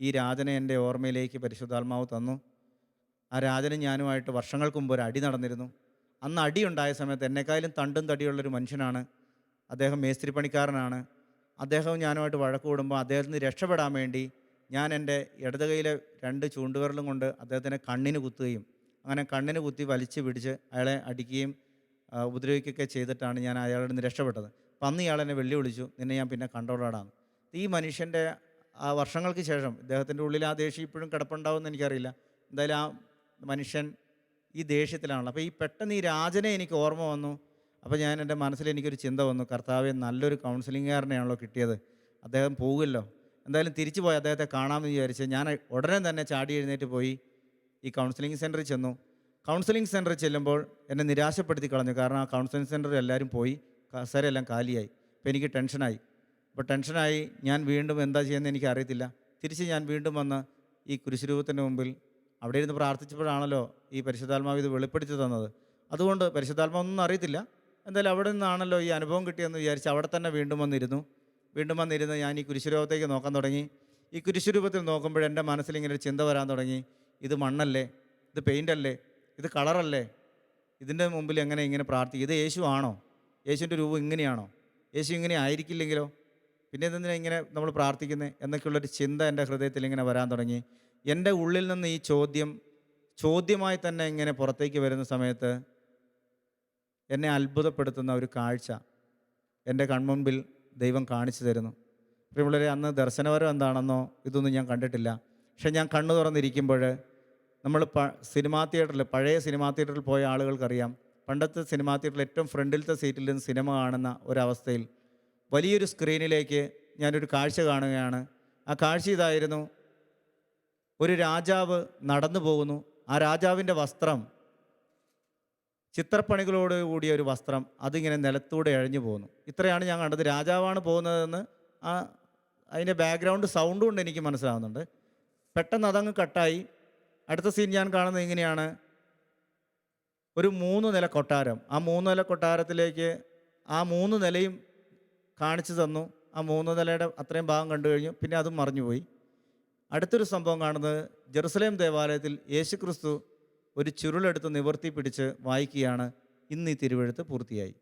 ഈ രാജനെ എൻ്റെ ഓർമ്മയിലേക്ക് പരിശുദ്ധാത്മാവ് തന്നു. ആ രാജനും ഞാനുമായിട്ട് വർഷങ്ങൾക്ക് മുമ്പ് ഒരു അടി നടന്നിരുന്നു. അന്ന് അടി ഉണ്ടായ സമയത്ത് എന്നെക്കാളും തണ്ടും തടിയുള്ളൊരു മനുഷ്യനാണ് അദ്ദേഹം. മേസ്തിരി പണിക്കാരനാണ്. അദ്ദേഹവും ഞാനുമായിട്ട് വഴക്ക് കൂടുമ്പോൾ അദ്ദേഹത്തിന് രക്ഷപ്പെടാൻ വേണ്ടി ഞാൻ എൻ്റെ ഇടത് കൈയിലെ 2 ചൂണ്ടുവിരലും കൊണ്ട് അദ്ദേഹത്തിൻ്റെ കണ്ണിന് കുത്തുകയും അങ്ങനെ കണ്ണിന് കുത്തി വലിച്ച് പിടിച്ച് അയാളെ അടിക്കുകയും ഉപദ്രവിക്കുകയൊക്കെ ചെയ്തിട്ടാണ് ഞാൻ അയാളുടെ നിന്ന് രക്ഷപ്പെട്ടത്. അപ്പം അന്ന് ഇയാൾ എന്നെ വെല്ലുവിളിച്ചു, നിന്നെ ഞാൻ പിന്നെ കണ്ടോളാടാന്ന്. ഈ മനുഷ്യൻ്റെ ആ വർഷങ്ങൾക്ക് ശേഷം ഇദ്ദേഹത്തിൻ്റെ ഉള്ളിൽ ആ ദേഷ്യം ഇപ്പോഴും കിടപ്പുണ്ടാവുമെന്ന് എനിക്കറിയില്ല. എന്തായാലും ആ മനുഷ്യൻ ഈ ദേഷ്യത്തിലാണല്ലോ. അപ്പോൾ ഈ പെട്ടെന്ന് ഈ രാജനെ എനിക്ക് ഓർമ്മ വന്നു. അപ്പോൾ ഞാൻ എൻ്റെ മനസ്സിൽ എനിക്കൊരു ചിന്ത വന്നു, കർത്താവെ, നല്ലൊരു കൗൺസിലിംഗുകാരനെയാണല്ലോ കിട്ടിയത്, അദ്ദേഹം പോകുമല്ലോ, എന്തായാലും തിരിച്ചു പോയി അദ്ദേഹത്തെ കാണാമെന്ന് വിചാരിച്ച് ഞാൻ ഉടനെ തന്നെ ചാടി എഴുന്നേറ്റ് പോയി ഈ കൗൺസിലിംഗ് സെൻറ്ററിൽ ചെന്നു. കൗൺസിലിംഗ് സെൻറ്ററിൽ ചെല്ലുമ്പോൾ എന്നെ നിരാശപ്പെടുത്തി കളഞ്ഞു. കാരണം ആ കൗൺസിലിംഗ് സെൻറ്ററിൽ എല്ലാവരും പോയി, കസേരയെല്ലാം കാലിയായി. അപ്പോൾ എനിക്ക് ടെൻഷനായി. അപ്പോൾ ടെൻഷനായി ഞാൻ വീണ്ടും എന്താ ചെയ്യുന്നത് എനിക്ക് അറിയത്തില്ല. തിരിച്ച് ഞാൻ വീണ്ടും വന്ന് ഈ കുരിശുരൂപത്തിൻ്റെ മുമ്പിൽ അവിടെ ഇരുന്ന് പ്രാർത്ഥിച്ചപ്പോഴാണല്ലോ ഈ പരിശുദ്ധാത്മാവ് ഇത് വെളിപ്പെടുത്തി തന്നത്. അതുകൊണ്ട് പരിശുദ്ധാത്മാവൊന്നും അറിയത്തില്ല, എന്തായാലും അവിടെ നിന്നാണല്ലോ ഈ അനുഭവം കിട്ടിയെന്ന് വിചാരിച്ച് അവിടെ തന്നെ വീണ്ടും വന്നിരുന്ന് ഞാൻ ഈ കുരിശുരൂപത്തേക്ക് നോക്കാൻ തുടങ്ങി. ഈ കുരിശുരൂപത്തിൽ നോക്കുമ്പോൾ എൻ്റെ മനസ്സിലിങ്ങനെ ഒരു ചിന്ത വരാൻ തുടങ്ങി, ഇത് മണ്ണല്ലേ, ഇത് പെയിൻ്റല്ലേ, ഇത് കളറല്ലേ, ഇതിൻ്റെ മുമ്പിൽ എങ്ങനെ ഇങ്ങനെ പ്രാർത്ഥിക്കും? ഇത് യേശു ആണോ? യേശുവിൻ്റെ രൂപം ഇങ്ങനെയാണോ? യേശു ഇങ്ങനെ ആയിരിക്കില്ലെങ്കിലോ? പിന്നെ എന്തിനാണ് ഇങ്ങനെ നമ്മൾ പ്രാർത്ഥിക്കുന്നത് എന്നൊക്കെയുള്ളൊരു ചിന്ത എൻ്റെ ഹൃദയത്തിൽ ഇങ്ങനെ വരാൻ തുടങ്ങി. എൻ്റെ ഉള്ളിൽ നിന്ന് ഈ ചോദ്യമായി തന്നെ ഇങ്ങനെ പുറത്തേക്ക് വരുന്ന സമയത്ത് എന്നെ അത്ഭുതപ്പെടുത്തുന്ന ഒരു കാഴ്ച എൻ്റെ കൺമുൻപിൽ ദൈവം കാണിച്ചു തരുന്നു. പ്രിയമുള്ളവരെ, അന്ന് ദർശനപരം എന്താണെന്നോ ഇതൊന്നും ഞാൻ കണ്ടിട്ടില്ല. പക്ഷെ ഞാൻ കണ്ണു തുറന്നിരിക്കുമ്പോൾ നമ്മൾ സിനിമാ തിയേറ്ററിൽ, പഴയ സിനിമാ തിയേറ്ററിൽ പോയ ആളുകൾക്കറിയാം, പണ്ടത്തെ സിനിമാ തിയേറ്ററിൽ ഏറ്റവും ഫ്രണ്ടിലത്തെ സീറ്റിൽ നിന്ന് സിനിമ കാണുന്ന ഒരവസ്ഥയിൽ വലിയൊരു സ്ക്രീനിലേക്ക് ഞാനൊരു കാഴ്ച കാണുകയാണ്. ആ കാഴ്ച ഇതായിരുന്നു, ഒരു രാജാവ് നടന്നു പോകുന്നു. ആ രാജാവിൻ്റെ വസ്ത്രം, ചിത്രപ്പണികളോട് കൂടിയ ഒരു വസ്ത്രം, അതിങ്ങനെ നിലത്തൂടെ എഴഞ്ഞു പോകുന്നു. ഇത്രയാണ് ഞാൻ കണ്ടത്. രാജാവാണ് പോകുന്നതെന്ന് അതിൻ്റെ ബാക്ക്ഗ്രൗണ്ട് സൗണ്ട് കൊണ്ട് എനിക്ക് മനസ്സിലാവുന്നുണ്ട്. പെട്ടെന്ന് അതങ്ങ് കട്ടായി. അടുത്ത സീൻ ഞാൻ കാണുന്നത് ഇങ്ങനെയാണ്, ഒരു 3 നില കൊട്ടാരം. ആ 3 നില കൊട്ടാരത്തിലേക്ക് ആ 3 നിലയും കാണിച്ചു തന്നു. ആ 3 നിലയുടെ അത്രയും ഭാഗം കണ്ടു കഴിഞ്ഞു. പിന്നെ അതും മറിഞ്ഞുപോയി. അടുത്തൊരു സംഭവം കാണുന്നത്, ജെറുസലേം ദേവാലയത്തിൽ യേശുക്രിസ്തു ഒരു ചുരുളെടുത്ത് നിവർത്തി പിടിച്ച് വായിക്കുകയാണ്, ഇന്ന് ഈ തിരുവെഴുത്ത് പൂർത്തിയായി.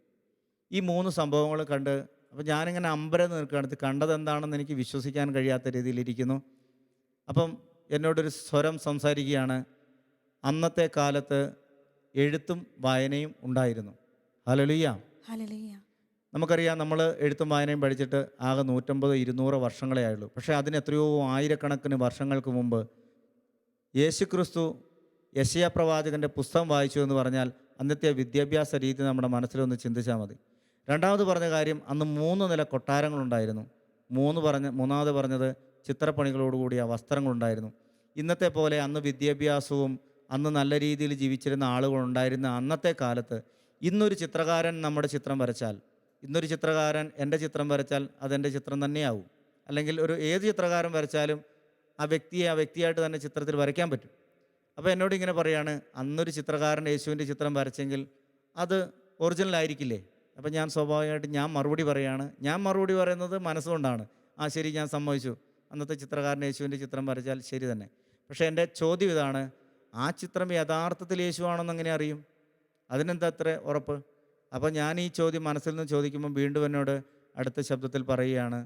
ഈ 3 സംഭവങ്ങൾ കണ്ട് അപ്പോൾ ഞാനിങ്ങനെ അമ്പരന്ന് നിൽക്കുകയാണ്. ഇത് കണ്ടതെന്താണെന്ന് എനിക്ക് വിശ്വസിക്കാൻ കഴിയാത്ത രീതിയിലിരിക്കുന്നു. അപ്പം എന്നോടൊരു സ്വരം സംസാരിക്കുകയാണ്, അന്നത്തെ കാലത്ത് എഴുത്തും വായനയും ഉണ്ടായിരുന്നു. ഹല്ലേലൂയ. ഹല്ലേലൂയ. നമുക്കറിയാം, നമ്മൾ എഴുത്തും വായനയും പഠിച്ചിട്ട് ആകെ 150-200 വർഷങ്ങളേ ആയുള്ളൂ. പക്ഷേ അതിന് എത്രയോ ആയിരക്കണക്കിന് വർഷങ്ങൾക്ക് മുമ്പ് യേശുക്രിസ്തു യെശയ്യാ പ്രവാചകൻ്റെ പുസ്തകം വായിച്ചു എന്ന് പറഞ്ഞാൽ അന്നത്തെ വിദ്യാഭ്യാസ രീതി നമ്മുടെ മനസ്സിലൊന്ന് ചിന്തിച്ചാൽ മതി. രണ്ടാമത് പറഞ്ഞ കാര്യം, അന്ന് 3 നില കൊട്ടാരങ്ങളുണ്ടായിരുന്നു. മൂന്നാമത് പറഞ്ഞത് ചിത്രപ്പണികളോടുകൂടിയ വസ്ത്രങ്ങളുണ്ടായിരുന്നു. ഇന്നത്തെ പോലെ അന്ന് വിദ്യാഭ്യാസവും അന്ന് നല്ല രീതിയിൽ ജീവിച്ചിരുന്ന ആളുകളുണ്ടായിരുന്ന അന്നത്തെ കാലത്ത് ഇന്നൊരു ചിത്രകാരൻ നമ്മുടെ ചിത്രം വരച്ചാൽ, ഇന്നൊരു ചിത്രകാരൻ എൻ്റെ ചിത്രം വരച്ചാൽ അതെൻ്റെ ചിത്രം തന്നെയാവും. അല്ലെങ്കിൽ ഏത് ചിത്രകാരൻ വരച്ചാലും ആ വ്യക്തിയായിട്ട് തന്നെ ചിത്രത്തിൽ വരയ്ക്കാൻ പറ്റും. അപ്പോൾ എന്നോട് ഇങ്ങനെ പറയാണ്, അന്നൊരു ചിത്രകാരൻ യേശുവിൻ്റെ ചിത്രം വരച്ചെങ്കിൽ അത് ഒറിജിനൽ ആയിരിക്കില്ലേ? അപ്പം ഞാൻ സ്വാഭാവികമായിട്ട് മറുപടി പറയുന്നത് മനസ്സുകൊണ്ടാണ്. ആ ശരി, ഞാൻ സമ്മതിച്ചു, അന്നത്തെ ചിത്രകാരൻ യേശുവിൻ്റെ ചിത്രം വരച്ചാൽ ശരി തന്നെ. പക്ഷേ എൻ്റെ ചോദ്യം ഇതാണ്, ആ ചിത്രം യഥാർത്ഥത്തിൽ യേശുവാണെന്ന് എങ്ങനെ അറിയും? അതിനെന്താ അത്ര ഉറപ്പ്? അപ്പോൾ ഞാൻ ഈ ചോദ്യം മനസ്സിൽ നിന്ന് ചോദിക്കുമ്പോൾ വീണ്ടും എന്നോട് അടുത്ത ശബ്ദത്തിൽ പറയുകയാണ്,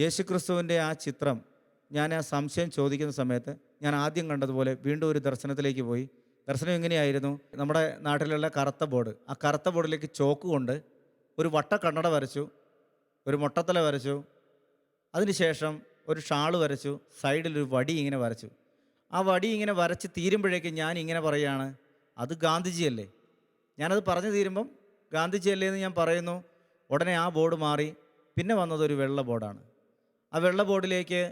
യേശുക്രിസ്തുവിൻ്റെ ആ ചിത്രം, ഞാൻ ആ സംശയം ചോദിക്കുന്ന സമയത്ത് ഞാൻ ആദ്യം കണ്ടതുപോലെ വീണ്ടും ഒരു ദർശനത്തിലേക്ക് പോയി. ദർശനം എങ്ങനെയായിരുന്നു? നമ്മുടെ നാട്ടിലുള്ള കറുത്ത ബോർഡ്, ആ കറുത്ത ബോർഡിലേക്ക് ചോക്ക് കൊണ്ട് ഒരു വട്ട കണ്ണട വരച്ചു, ഒരു മൊട്ടത്തല വരച്ചു, അതിനുശേഷം ഒരു ഷാള് വരച്ചു, സൈഡിലൊരു വടി ഇങ്ങനെ വരച്ചു. ആ വടി ഇങ്ങനെ വരച്ച് തീരുമ്പോഴേക്കും ഞാൻ ഇങ്ങനെ പറയുകയാണ്, അത് ഗാന്ധിജിയല്ലേ? ഞാനത് പറഞ്ഞു തീരുമ്പം ഗാന്ധിജിയല്ലേ എന്ന് ഞാൻ പറയുന്നു. ഉടനെ ആ ബോർഡ് മാറി. പിന്നെ വന്നതൊരു വെള്ള ബോർഡാണ്. ആ വെള്ള ബോർഡിലേക്ക്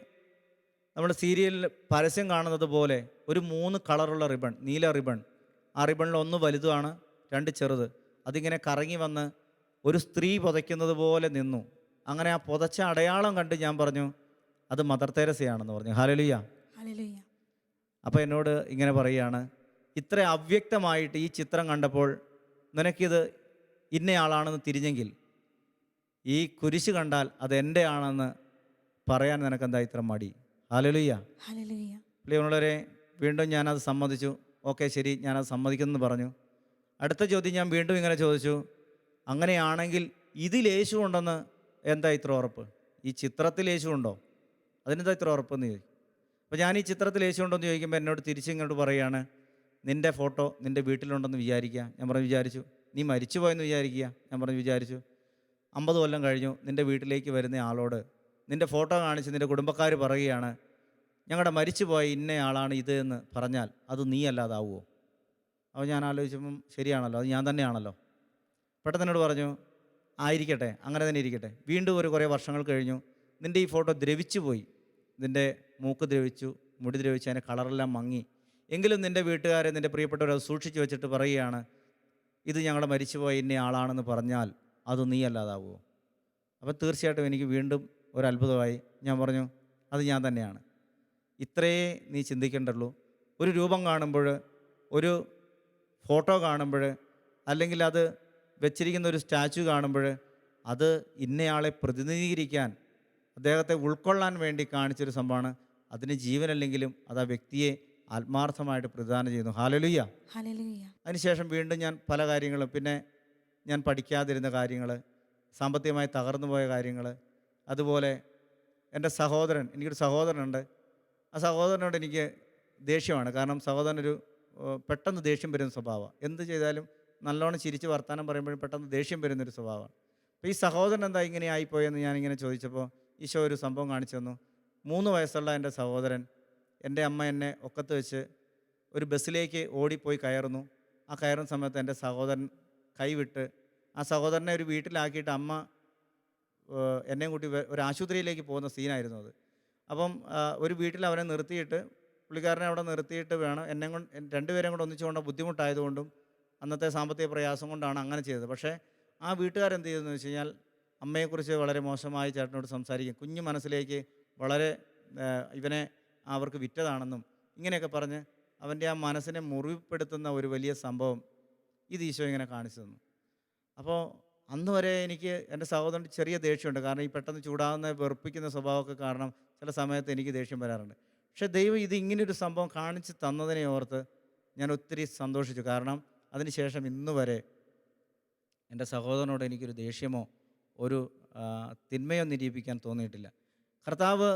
നമ്മൾ സീരിയലിൽ പരസ്യം കാണുന്നത് പോലെ ഒരു 3 കളറുള്ള റിബൺ, നീല റിബൺ. ആ റിബണിൽ ഒന്ന് വലുതാണ്, 2 ചെറുത്. അതിങ്ങനെ കറങ്ങി വന്ന് ഒരു സ്ത്രീ പുതയ്ക്കുന്നത് പോലെ നിന്നു. അങ്ങനെ ആ പുതച്ച അടയാളം കണ്ട് ഞാൻ പറഞ്ഞു, അത് മദർ തെരേസയാണെന്ന് പറഞ്ഞു. ഹല്ലേലൂയ. ഹല്ലേലൂയ. അപ്പോൾ എന്നോട് ഇങ്ങനെ പറയുകയാണ്, ഇത്ര അവ്യക്തമായിട്ട് ഈ ചിത്രം കണ്ടപ്പോൾ നിനക്കിത് ഇന്നയാളാണെന്ന് തിരിഞ്ഞെങ്കിൽ ഈ കുരിശ് കണ്ടാൽ അത് എൻ്റെ ആണെന്ന് പറയാൻ നിനക്കെന്താ ഇത്ര മടി? ഹല്ലേലൂയ. ഹല്ലേലൂയ. പ്രിയമുള്ളവരെ, വീണ്ടും ഞാനത് സമ്മതിച്ചു. ഓക്കെ, ശരി, ഞാനത് സമ്മതിക്കുമെന്ന് പറഞ്ഞു. അടുത്ത ചോദ്യം ഞാൻ വീണ്ടും ഇങ്ങനെ ചോദിച്ചു, അങ്ങനെയാണെങ്കിൽ ഇതിൽ യേശു ഉണ്ടെന്ന് എന്താ ഇത്ര ഉറപ്പ്? ഈ ചിത്രത്തിൽ യേശു ഉണ്ടോ? അതിനെന്താ ഇത്ര ഉറപ്പെന്ന് ചോദിക്കും. അപ്പോൾ ഞാൻ ഈ ചിത്രത്തിൽ യേശു ഉണ്ടോ എന്ന് ചോദിക്കുമ്പോൾ എന്നോട് തിരിച്ചിങ്ങോട്ട് പറയുകയാണ്, നിൻ്റെ ഫോട്ടോ നിൻ്റെ വീട്ടിലുണ്ടെന്ന് വിചാരിക്കുക. ഞാൻ പറഞ്ഞു വിചാരിച്ചു. നീ മരിച്ചു പോയെന്ന് വിചാരിക്കുക. ഞാൻ പറഞ്ഞു വിചാരിച്ചു. 50 കൊല്ലം കഴിഞ്ഞു നിൻ്റെ വീട്ടിലേക്ക് വരുന്ന ആളോട് നിൻ്റെ ഫോട്ടോ കാണിച്ച് നിൻ്റെ കുടുംബക്കാർ പറയുകയാണ്, ഞങ്ങളുടെ മരിച്ചുപോയ ഇന്ന ആളാണ് ഇത് എന്ന് പറഞ്ഞാൽ അത് നീ അല്ലാതാവുമോ? അപ്പോൾ ഞാൻ ആലോചിച്ചപ്പം ശരിയാണല്ലോ, അത് ഞാൻ തന്നെയാണല്ലോ. പെട്ടെന്ന് എന്നോട് പറഞ്ഞു, ആയിരിക്കട്ടെ, അങ്ങനെ തന്നെ ഇരിക്കട്ടെ. വീണ്ടും കുറേ വർഷങ്ങൾ കഴിഞ്ഞു, നിൻ്റെ ഈ ഫോട്ടോ ദ്രവിച്ചു പോയി. നിൻ്റെ മൂക്ക് ദ്രവിച്ചു, മുടി ദ്രവിച്ചു, അതിൻ്റെ കളറെല്ലാം മങ്ങി. എങ്കിലും നിൻ്റെ വീട്ടുകാരെ, നിൻ്റെ പ്രിയപ്പെട്ടവരെ സൂക്ഷിച്ച് വെച്ചിട്ട് പറയുകയാണ്, ഇത് ഞങ്ങളുടെ മരിച്ചുപോയ ഇന്ന ആളാണെന്ന് പറഞ്ഞാൽ അത് നീ അല്ലാതാവുമോ? അപ്പോൾ തീർച്ചയായിട്ടും എനിക്ക് വീണ്ടും ഒരു അത്ഭുതമായി. ഞാൻ പറഞ്ഞു, അത് ഞാൻ തന്നെയാണ്. ഇത്രയേ നീ ചിന്തിക്കേണ്ടുള്ളൂ. ഒരു രൂപം കാണുമ്പോൾ, ഒരു ഫോട്ടോ കാണുമ്പോൾ, അല്ലെങ്കിൽ അത് വെച്ചിരിക്കുന്ന ഒരു സ്റ്റാച്ചു കാണുമ്പോൾ, അത് ഇന്നയാളെ പ്രതിനിധീകരിക്കാൻ, അദ്ദേഹത്തെ ഉൾക്കൊള്ളാൻ വേണ്ടി കാണിച്ചൊരു സംഭവമാണ്. അതിന് ജീവനല്ലെങ്കിലും അത് ആ വ്യക്തിയെ ആത്മാർത്ഥമായിട്ട് പ്രതിദാനം ചെയ്യുന്നു. ഹല്ലേലൂയ. ഹല്ലേലൂയ. അതിനുശേഷം വീണ്ടും ഞാൻ പല കാര്യങ്ങളും, പിന്നെ ഞാൻ പഠിക്കാതിരുന്ന കാര്യങ്ങൾ, സാമ്പത്തികമായി തകർന്നു പോയ കാര്യങ്ങൾ, അതുപോലെ എൻ്റെ സഹോദരൻ, എനിക്കൊരു സഹോദരനുണ്ട്. ആ സഹോദരനോട് എനിക്ക് ദേഷ്യമാണ്. കാരണം സഹോദരനൊരു പെട്ടെന്ന് ദേഷ്യം വരുന്ന സ്വഭാവമാണ്. എന്ത് ചെയ്താലും നല്ലോണം ചിരിച്ച് വർത്തമാനം പറയുമ്പോഴും പെട്ടെന്ന് ദേഷ്യം വരുന്നൊരു സ്വഭാവമാണ്. അപ്പോൾ ഈ സഹോദരൻ എന്താ ഇങ്ങനെ ആയിപ്പോയെന്ന് ഞാനിങ്ങനെ ചോദിച്ചപ്പോൾ ഈശോ ഒരു സംഭവം കാണിച്ചു തന്നു. 3 വയസ്സുള്ള എൻ്റെ സഹോദരൻ, എൻ്റെ അമ്മ എന്നെ ഒക്കത്ത് വെച്ച് ഒരു ബസ്സിലേക്ക് ഓടിപ്പോയി കയറുന്നു. ആ കയറുന്ന സമയത്ത് എൻ്റെ സഹോദരൻ കൈവിട്ട് ആ സഹോദരനെ ഒരു വീട്ടിലാക്കിയിട്ട് അമ്മ എന്നെയും കൂട്ടി ഒരു ആശുപത്രിയിലേക്ക് പോകുന്ന സീനായിരുന്നു അത്. അപ്പം ഒരു വീട്ടിൽ അവനെ നിർത്തിയിട്ട്, പുള്ളിക്കാരനെ അവിടെ നിർത്തിയിട്ട് വേണം, എന്നെ കൊണ്ട് രണ്ടുപേരെയും കൂടെ ഒന്നിച്ചുകൊണ്ട് ബുദ്ധിമുട്ടായതുകൊണ്ടും അന്നത്തെ സാമ്പത്തിക പ്രയാസം കൊണ്ടാണ് അങ്ങനെ ചെയ്തത്. പക്ഷേ ആ വീട്ടുകാരെന്ത് ചെയ്തതെന്ന് വെച്ച് കഴിഞ്ഞാൽ അമ്മയെക്കുറിച്ച് വളരെ മോശമായി ചേട്ടനോട് സംസാരിക്കും. കുഞ്ഞു മനസ്സിലേക്ക് വളരെ ഇവനെ അവർക്ക് വിറ്റതാണെന്നും ഇങ്ങനെയൊക്കെ പറഞ്ഞ് അവൻ്റെ ആ മനസ്സിനെ മുറിപ്പെടുത്തുന്ന ഒരു വലിയ സംഭവം ഇത് ഈശോ ഇങ്ങനെ കാണിച്ചു തന്നു. അപ്പോൾ അന്ന് വരെ എനിക്ക് എൻ്റെ സഹോദരൻ ചെറിയ ദേഷ്യമുണ്ട്. കാരണം ഈ പെട്ടെന്ന് ചൂടാകുന്ന വെറുപ്പിക്കുന്ന സ്വഭാവമൊക്കെ കാരണം ചില സമയത്ത് എനിക്ക് ദേഷ്യം വരാറുണ്ട്. പക്ഷേ ദൈവം ഇത് ഇങ്ങനൊരു സംഭവം കാണിച്ച് തന്നതിനെ ഓർത്ത് ഞാൻ ഒത്തിരി സന്തോഷിച്ചു. കാരണം അതിനുശേഷം ഇന്ന് വരെ എൻ്റെ സഹോദരനോട് എനിക്കൊരു ദേഷ്യമോ ഒരു തിന്മയോ നിരൂപിക്കാൻ തോന്നിയിട്ടില്ല. കർത്താവ്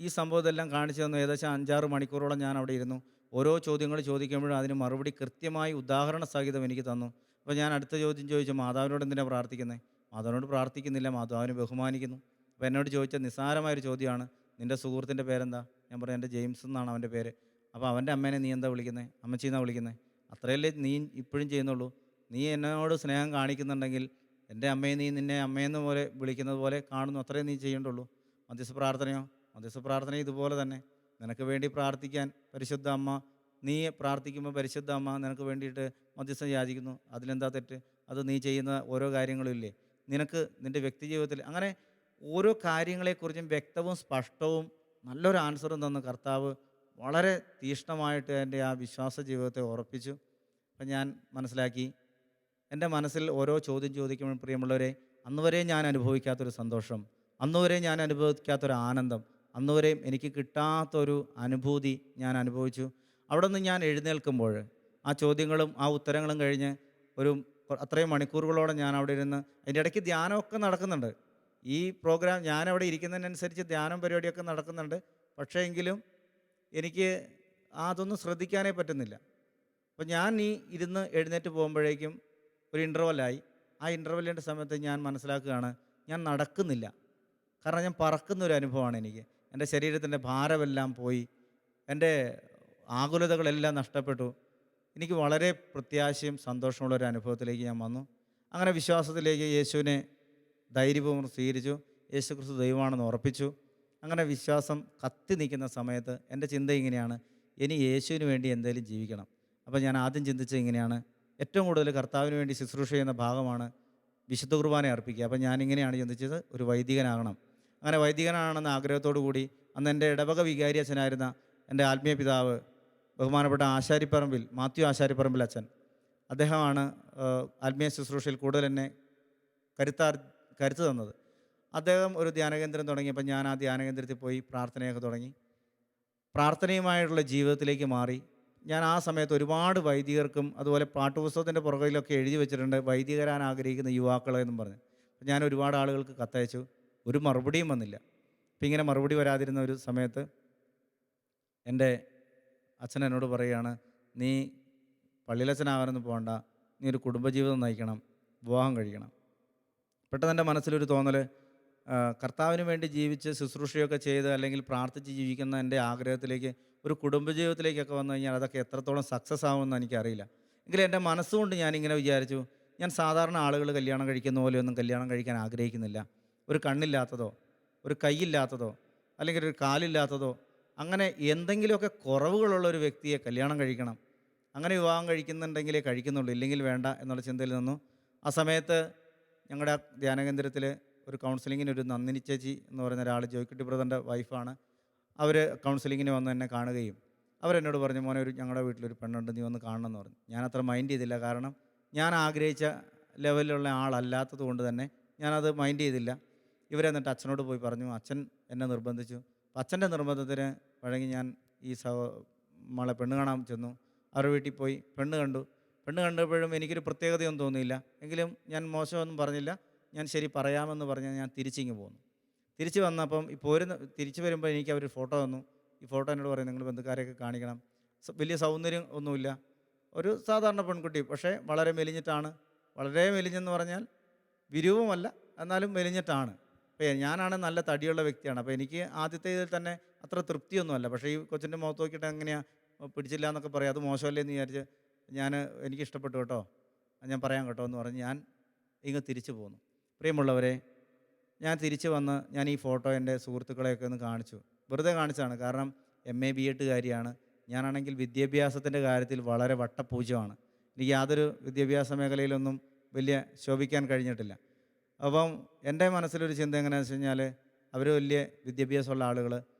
ഈ സംഭവത്തെല്ലാം കാണിച്ചു തന്നു. ഏകദേശം 5-6 മണിക്കൂറോളം ഞാൻ അവിടെ ഇരുന്നു. ഓരോ ചോദ്യങ്ങൾ ചോദിക്കുമ്പോഴും അതിന് മറുപടി കൃത്യമായി ഉദാഹരണ സഹിതം എനിക്ക് തന്നു. അപ്പോൾ ഞാൻ അടുത്ത ചോദ്യം ചോദിച്ചു, മാതാവിനോട് എന്തിനാണ് പ്രാർത്ഥിക്കുന്നത്? മാതാവിനോട് പ്രാർത്ഥിക്കുന്നില്ല, മാതാവിനെ ബഹുമാനിക്കുന്നു. അപ്പോൾ എന്നോട് ചോദിച്ച നിസ്സാരമായൊരു ചോദ്യമാണ്, നിൻ്റെ സുഹൃത്തിൻ്റെ പേരെന്താ? ഞാൻ പറഞ്ഞു, എൻ്റെ ജെയിംസ് എന്നാണ് അവൻ്റെ പേര്. അപ്പോൾ അവൻ്റെ അമ്മേനെ നീ എന്താ വിളിക്കുന്നത്? അമ്മച്ചീന്നാണ് വിളിക്കുന്നത്. അത്രയല്ലേ നീ ഇപ്പോഴും ചെയ്യുന്നുള്ളൂ. നീ എന്നോട് സ്നേഹം കാണിക്കുന്നുണ്ടെങ്കിൽ എൻ്റെ അമ്മയെ നീ നിന്നെ അമ്മയെന്ന് പോലെ വിളിക്കുന്നത് പോലെ കാണുന്നു, അത്രയും നീ ചെയ്യേണ്ടുള്ളൂ. മധ്യസ്ഥ പ്രാർത്ഥനയോ? മധ്യസ്ഥ പ്രാർത്ഥന ഇതുപോലെ തന്നെ. നിനക്ക് വേണ്ടി പ്രാർത്ഥിക്കാൻ പരിശുദ്ധ അമ്മ, നീ പ്രാർത്ഥിക്കുമ്പോൾ പരിശുദ്ധ അമ്മ നിനക്ക് വേണ്ടിയിട്ട് മധ്യസ്ഥം യാചിക്കുന്നു. അതിലെന്താ തെറ്റ്? അത് നീ ചെയ്യുന്ന ഓരോ കാര്യങ്ങളും ഇല്ലേ നിനക്ക് നിൻ്റെ വ്യക്തി ജീവിതത്തിൽ? അങ്ങനെ ഓരോ കാര്യങ്ങളെക്കുറിച്ചും വ്യക്തവും സ്പഷ്ടവും നല്ലൊരു ആൻസറും തന്ന കർത്താവ് വളരെ തീക്ഷ്ണമായിട്ട് എൻ്റെ ആ വിശ്വാസ ജീവിതത്തെ ഉറപ്പിച്ചു. അപ്പം ഞാൻ മനസ്സിലാക്കി, എൻ്റെ മനസ്സിൽ ഓരോ ചോദ്യം ചോദിക്കുമ്പോൾ പ്രിയമുള്ളവരെ, അന്നുവരെ ഞാൻ അനുഭവിക്കാത്തൊരു സന്തോഷം, അന്നുവരെ ഞാൻ അനുഭവിക്കാത്തൊരു ആനന്ദം, അന്നുവരെയും എനിക്ക് കിട്ടാത്തൊരു അനുഭൂതി ഞാൻ അനുഭവിച്ചു. അവിടെ നിന്ന് ഞാൻ എഴുന്നേൽക്കുമ്പോൾ ആ ചോദ്യങ്ങളും ആ ഉത്തരങ്ങളും കഴിഞ്ഞ് അത്രയും മണിക്കൂറുകളോടെ ഞാൻ അവിടെ ഇരുന്ന്, അതിൻ്റെ ഇടയ്ക്ക് ധ്യാനമൊക്കെ നടക്കുന്നുണ്ട്. ഈ പ്രോഗ്രാം ഞാനവിടെ ഇരിക്കുന്നതിനനുസരിച്ച് ധ്യാനം പരിപാടിയൊക്കെ നടക്കുന്നുണ്ട്. പക്ഷേ എങ്കിലും എനിക്ക് അതൊന്നും ശ്രദ്ധിക്കാനേ പറ്റുന്നില്ല. അപ്പോൾ ഞാൻ ഇരുന്ന് എഴുന്നേറ്റ് പോകുമ്പോഴേക്കും ഒരു ഇൻ്റർവെല്ലായി. ആ ഇൻ്റർവെല്ലിൻ്റെ സമയത്ത് ഞാൻ മനസ്സിലാക്കുകയാണ്, ഞാൻ നടക്കുന്നില്ല. കാരണം ഞാൻ പറക്കുന്നൊരു അനുഭവമാണ് എനിക്ക്. എൻ്റെ ശരീരത്തിൻ്റെ ഭാരമെല്ലാം പോയി, എൻ്റെ ആകുലതകളെല്ലാം നഷ്ടപ്പെട്ടു. എനിക്ക് വളരെ പ്രത്യാശയും സന്തോഷമുള്ളൊരു അനുഭവത്തിലേക്ക് ഞാൻ വന്നു. അങ്ങനെ വിശ്വാസത്തിലേക്ക് യേശുവിനെ ധൈര്യപൂർവ്വം സ്വീകരിച്ചു. യേശു ക്രിസ്തു ദൈവമാണെന്ന് ഉറപ്പിച്ചു. അങ്ങനെ വിശ്വാസം കത്തി നിൽക്കുന്ന സമയത്ത് എൻ്റെ ചിന്ത ഇങ്ങനെയാണ്, ഇനി യേശുവിന് വേണ്ടി എന്തെങ്കിലും ജീവിക്കണം. അപ്പോൾ ഞാൻ ആദ്യം ചിന്തിച്ചത് ഇങ്ങനെയാണ്, ഏറ്റവും കൂടുതൽ കർത്താവിന് വേണ്ടി ശുശ്രൂഷ ചെയ്യുന്ന ഭാഗമാണ് വിശുദ്ധ കുർബാന അർപ്പിക്കുക. അപ്പോൾ ഞാനിങ്ങനെയാണ് ചിന്തിച്ചത്, ഒരു വൈദികനാകണം. അങ്ങനെ വൈദികനാണെന്ന ആഗ്രഹത്തോടു കൂടി അന്ന് എൻ്റെ ഇടവക വികാരി അച്ഛനായിരുന്ന എൻ്റെ ആത്മീയ പിതാവ് ബഹുമാനപ്പെട്ട ആശാരിപ്പറമ്പിൽ മാത്യു ആശാരിപ്പറമ്പിൽ അച്ഛൻ, അദ്ദേഹമാണ് ആത്മീയ ശുശ്രൂഷയിൽ കൂടുതൽ എന്നെ കരുത്ത് തന്നത്. അദ്ദേഹം ഒരു ധ്യാനകേന്ദ്രം തുടങ്ങിയപ്പോൾ ഞാൻ ആ ധ്യാനകേന്ദ്രത്തിൽ പോയി പ്രാർത്ഥനയൊക്കെ തുടങ്ങി. പ്രാർത്ഥനയുമായിട്ടുള്ള ജീവിതത്തിലേക്ക് മാറി. ഞാൻ ആ സമയത്ത് ഒരുപാട് വൈദികർക്കും അതുപോലെ പാഠ്യപുസ്തകത്തിൻ്റെ പുറകിലൊക്കെ എഴുതി വെച്ചിട്ടുണ്ട്, വൈദികരാൻ ആഗ്രഹിക്കുന്ന യുവാക്കളെന്നും പറഞ്ഞ്. ഞാൻ ഒരുപാട് ആളുകൾക്ക് കത്തയച്ചു, ഒരു മറുപടിയും വന്നില്ല. അപ്പം ഇങ്ങനെ മറുപടി വരാതിരുന്ന ഒരു സമയത്ത് എൻ്റെ അച്ഛൻ എന്നോട് പറയുകയാണ്, നീ പള്ളിയിലച്ഛനാകാനൊന്നും പോകണ്ട, നീ ഒരു കുടുംബജീവിതം നയിക്കണം, വിവാഹം കഴിക്കണം. പെട്ടെന്ന് എൻ്റെ മനസ്സിലൊരു തോന്നൽ, കർത്താവിന് വേണ്ടി ജീവിച്ച് ശുശ്രൂഷയൊക്കെ ചെയ്ത് അല്ലെങ്കിൽ പ്രാർത്ഥിച്ച് ജീവിക്കുന്ന എൻ്റെ ആഗ്രഹത്തിലേക്ക് ഒരു കുടുംബജീവിതത്തിലേക്കൊക്കെ വന്നു കഴിഞ്ഞാൽ അതൊക്കെ എത്രത്തോളം സക്സസ് ആകുമെന്ന് എനിക്കറിയില്ല. എങ്കിലും എൻ്റെ മനസ്സുകൊണ്ട് ഞാനിങ്ങനെ വിചാരിച്ചു, ഞാൻ സാധാരണ ആളുകൾ കല്യാണം കഴിക്കുന്ന പോലെയൊന്നും കല്യാണം കഴിക്കാൻ ആഗ്രഹിക്കുന്നില്ല. ഒരു കണ്ണില്ലാത്തതോ ഒരു കൈയില്ലാത്തതോ അല്ലെങ്കിൽ ഒരു കാലില്ലാത്തതോ അങ്ങനെ എന്തെങ്കിലുമൊക്കെ കുറവുകളുള്ള ഒരു വ്യക്തിയെ കല്യാണം കഴിക്കണം, അങ്ങനെ വിവാഹം കഴിക്കുന്നുണ്ടെങ്കിലേ കഴിക്കുന്നുള്ളൂ, ഇല്ലെങ്കിൽ വേണ്ട എന്നുള്ള ചിന്തയിൽ നിന്നു. ആ സമയത്ത് ഞങ്ങളുടെ ധ്യാനകേന്ദ്രത്തിൽ ഒരു കൗൺസിലിങ്ങിന് ഒരു നന്ദിനി ചേച്ചി എന്ന് പറയുന്ന ഒരാൾ, ജോയ്ക്കുട്ടി ബ്രദറിൻ്റെ വൈഫാണ്, അവർ കൗൺസിലിങ്ങിന് വന്ന് എന്നെ കാണുകയും അവരെന്നോട് പറഞ്ഞു, മോനെ ഞങ്ങളുടെ വീട്ടിലൊരു പെണ്ണുണ്ട്, നീ വന്ന് കാണണം എന്ന് പറഞ്ഞു. ഞാനത്ര മൈൻഡ് ചെയ്തില്ല, കാരണം ഞാൻ ആഗ്രഹിച്ച ലെവലിലുള്ള ആളല്ലാത്തത് കൊണ്ട് തന്നെ ഞാനത് മൈൻഡ് ചെയ്തില്ല. ഇവരെന്നിട്ട് അച്ഛനോട് പോയി പറഞ്ഞു, അച്ഛൻ എന്നെ നിർബന്ധിച്ചു. അപ്പം അച്ഛൻ്റെ നിർബന്ധത്തിന് വഴങ്ങി ഞാൻ ഈ മോളെ പെണ്ണ് കാണാൻ ചെന്നു. അവരുടെ വീട്ടിൽ പോയി പെണ്ണ് കണ്ടു. പെണ്ണ് കണ്ടപ്പോഴും എനിക്കൊരു പ്രത്യേകതയൊന്നും തോന്നിയില്ല. എങ്കിലും ഞാൻ മോശമൊന്നും പറഞ്ഞില്ല, ഞാൻ ശരി പറയാമെന്ന് പറഞ്ഞ് ഞാൻ തിരിച്ചിങ്ങ് പോന്നു. തിരിച്ച് വന്നപ്പം തിരിച്ചു വരുമ്പോൾ എനിക്ക് അവർ ഫോട്ടോ തന്നു. ഈ ഫോട്ടോ എന്നോട് പറയും, നിങ്ങൾ ബന്ധുക്കാരെയൊക്കെ കാണിക്കണം. വലിയ സൗന്ദര്യം ഒന്നുമില്ല, ഒരു സാധാരണ പെൺകുട്ടി, പക്ഷേ വളരെ മെലിഞ്ഞിട്ടാണ്. വളരെ മെലിഞ്ഞെന്ന് പറഞ്ഞാൽ വിരൂപമല്ല, എന്നാലും മെലിഞ്ഞിട്ടാണ്. അപ്പോൾ ഞാനാണ് നല്ല തടിയുള്ള വ്യക്തിയാണ്. അപ്പോൾ എനിക്ക് ആദ്യത്തെ ഇതിൽ തന്നെ അത്ര തൃപ്തിയൊന്നുമല്ല. പക്ഷേ ഈ കൊച്ചിൻ്റെ മുഖത്ത് നോക്കിയിട്ട് എങ്ങനെയാണ് പിടിച്ചില്ല എന്നൊക്കെ പറയാം, അത് മോശമല്ലേ എന്ന് വിചാരിച്ച് എനിക്ക് ഇഷ്ടപ്പെട്ടു കേട്ടോ, ഞാൻ പറയാം കേട്ടോ എന്ന് പറഞ്ഞ് ഞാൻ ഇങ്ങ് തിരിച്ചു പോന്നു. പ്രിയമുള്ളവരെ, ഞാൻ തിരിച്ച് വന്ന് ഞാൻ ഈ ഫോട്ടോ എൻ്റെ സുഹൃത്തുക്കളെയൊക്കെ ഒന്ന് കാണിച്ചു. വെറുതെ കാണിച്ചതാണ്, കാരണം MA B.Ed കാരിയാണ്. ഞാനാണെങ്കിൽ വിദ്യാഭ്യാസത്തിൻ്റെ കാര്യത്തിൽ വളരെ വട്ടപൂജ്യമാണ്. എനിക്ക് യാതൊരു വിദ്യാഭ്യാസ മേഖലയിലൊന്നും വലിയ ശോഭിക്കാൻ കഴിഞ്ഞിട്ടില്ല. അപ്പം എൻ്റെ മനസ്സിലൊരു ചിന്ത എങ്ങനെയാണെന്ന് വെച്ച് കഴിഞ്ഞാൽ, അവർ വലിയ വിദ്യാഭ്യാസമുള്ള ആളുകൾ,